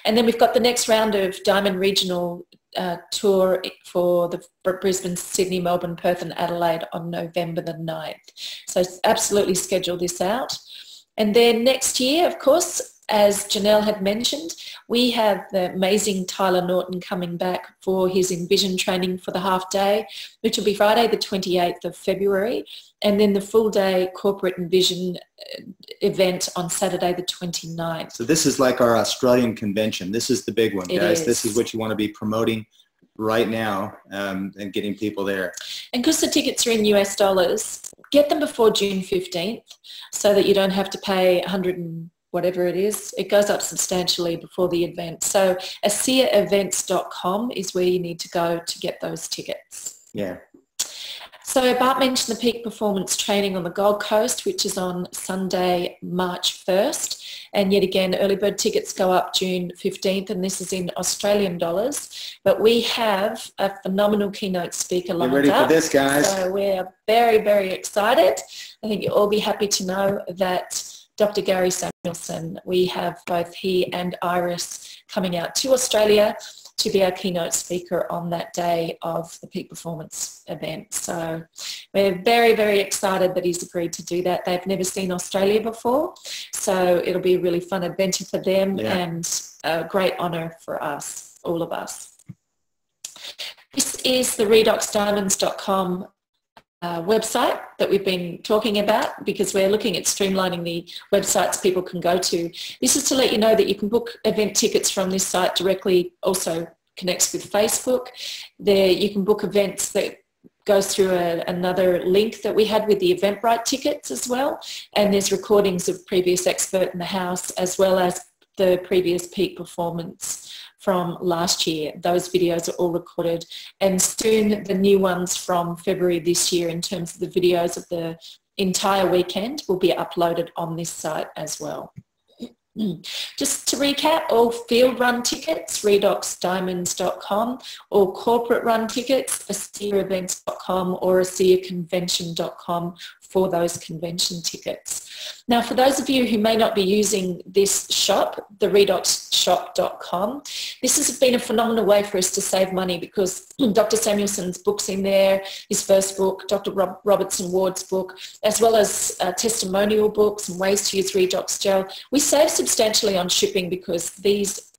And then we've got the next round of Diamond Regional Tour for the Brisbane, Sydney, Melbourne, Perth and Adelaide on November the 9th. So absolutely schedule this out. And then next year, of course, as Janelle had mentioned, we have the amazing Tyler Norton coming back for his Envision training for the half day, which will be Friday the 28th of February, and then the full day corporate Envision event on Saturday the 29th. So this is like our Australian convention. This is the big one, guys. This is what you want to be promoting right now, and getting people there. And because the tickets are in US dollars, get them before June 15th so that you don't have to pay 100 and whatever it is. It goes up substantially before the event. So ASEAEvents.com is where you need to go to get those tickets. Yeah. So Bart mentioned the peak performance training on the Gold Coast, which is on Sunday, March 1st. And yet again, early bird tickets go up June 15th, and this is in Australian dollars. But we have a phenomenal keynote speaker lined up. Get ready for this, guys. So we're very, very excited. I think you'll all be happy to know that Dr. Gary Samuelson, we have both he and Iris coming out to Australia to be our keynote speaker on that day of the Peak Performance event. So we're very, very excited that he's agreed to do that. They've never seen Australia before, so it'll be a really fun adventure for them and a great honour for us, all of us. This is the redoxdiamonds.com website that we've been talking about, because we're looking at streamlining the websites people can go to. This is to let you know that you can book event tickets from this site directly. Also connects with Facebook. There you can book events that goes through another link that we had with the Eventbrite tickets as well. And there's recordings of previous Expert in the House, as well as the previous Peak Performance from last year. Those videos are all recorded, and soon the new ones from February this year in terms of the videos of the entire weekend will be uploaded on this site as well. Just to recap, all field run tickets, redoxdiamonds.com, or corporate run tickets, ASEAEvents.com or ASEAconvention.com for those convention tickets. Now, for those of you who may not be using this shop, the redoxshop.com, this has been a phenomenal way for us to save money, because Dr. Samuelson's book's in there, his first book, Dr. Robertson Ward's book, as well as testimonial books and ways to use redox gel. We save substantially on shipping because this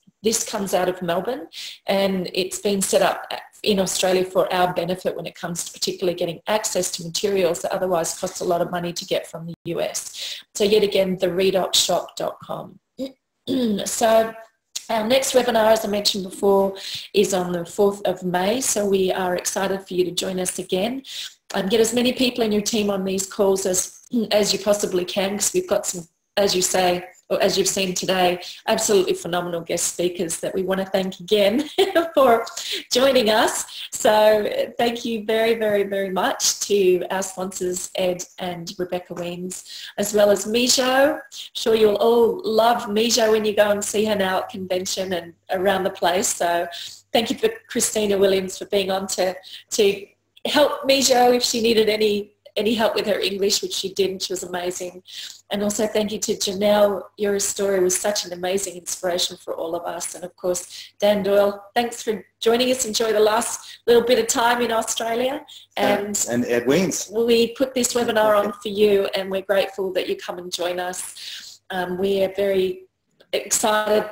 comes out of Melbourne, and it's been set up in Australia for our benefit when it comes to particularly getting access to materials that otherwise cost a lot of money to get from the US. So yet again, the redoxshop.com. So our next webinar, as I mentioned before, is on the 4th of May. So we are excited for you to join us again. Get as many people in your team on these calls as as you possibly can, because we've got some, as you say, or as you've seen today, absolutely phenomenal guest speakers that we want to thank again for joining us. So thank you very, very, very much to our sponsors, Ed and Rebecca Wiens, as well as Mijo. I'm sure you'll all love Mijo when you go and see her now at convention and around the place. So thank you for Christina Williams for being on to help Mijo if she needed any help with her English, which she did, and she was amazing. And also thank you to Janelle. Your story was such an amazing inspiration for all of us. And of course, Dan Doyle, thanks for joining us. Enjoy the last little bit of time in Australia. And Ed Wiens. We put this webinar on for you, and we're grateful that you come and join us. We are very excited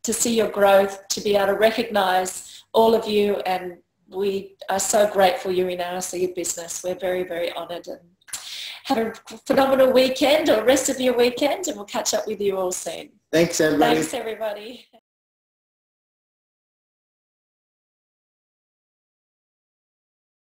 to see your growth, to be able to recognise all of you, and we are so grateful you're in our ASEA business. We're very, very honoured, and have a phenomenal weekend or rest of your weekend, and we'll catch up with you all soon. Thanks, everybody. Thanks, everybody.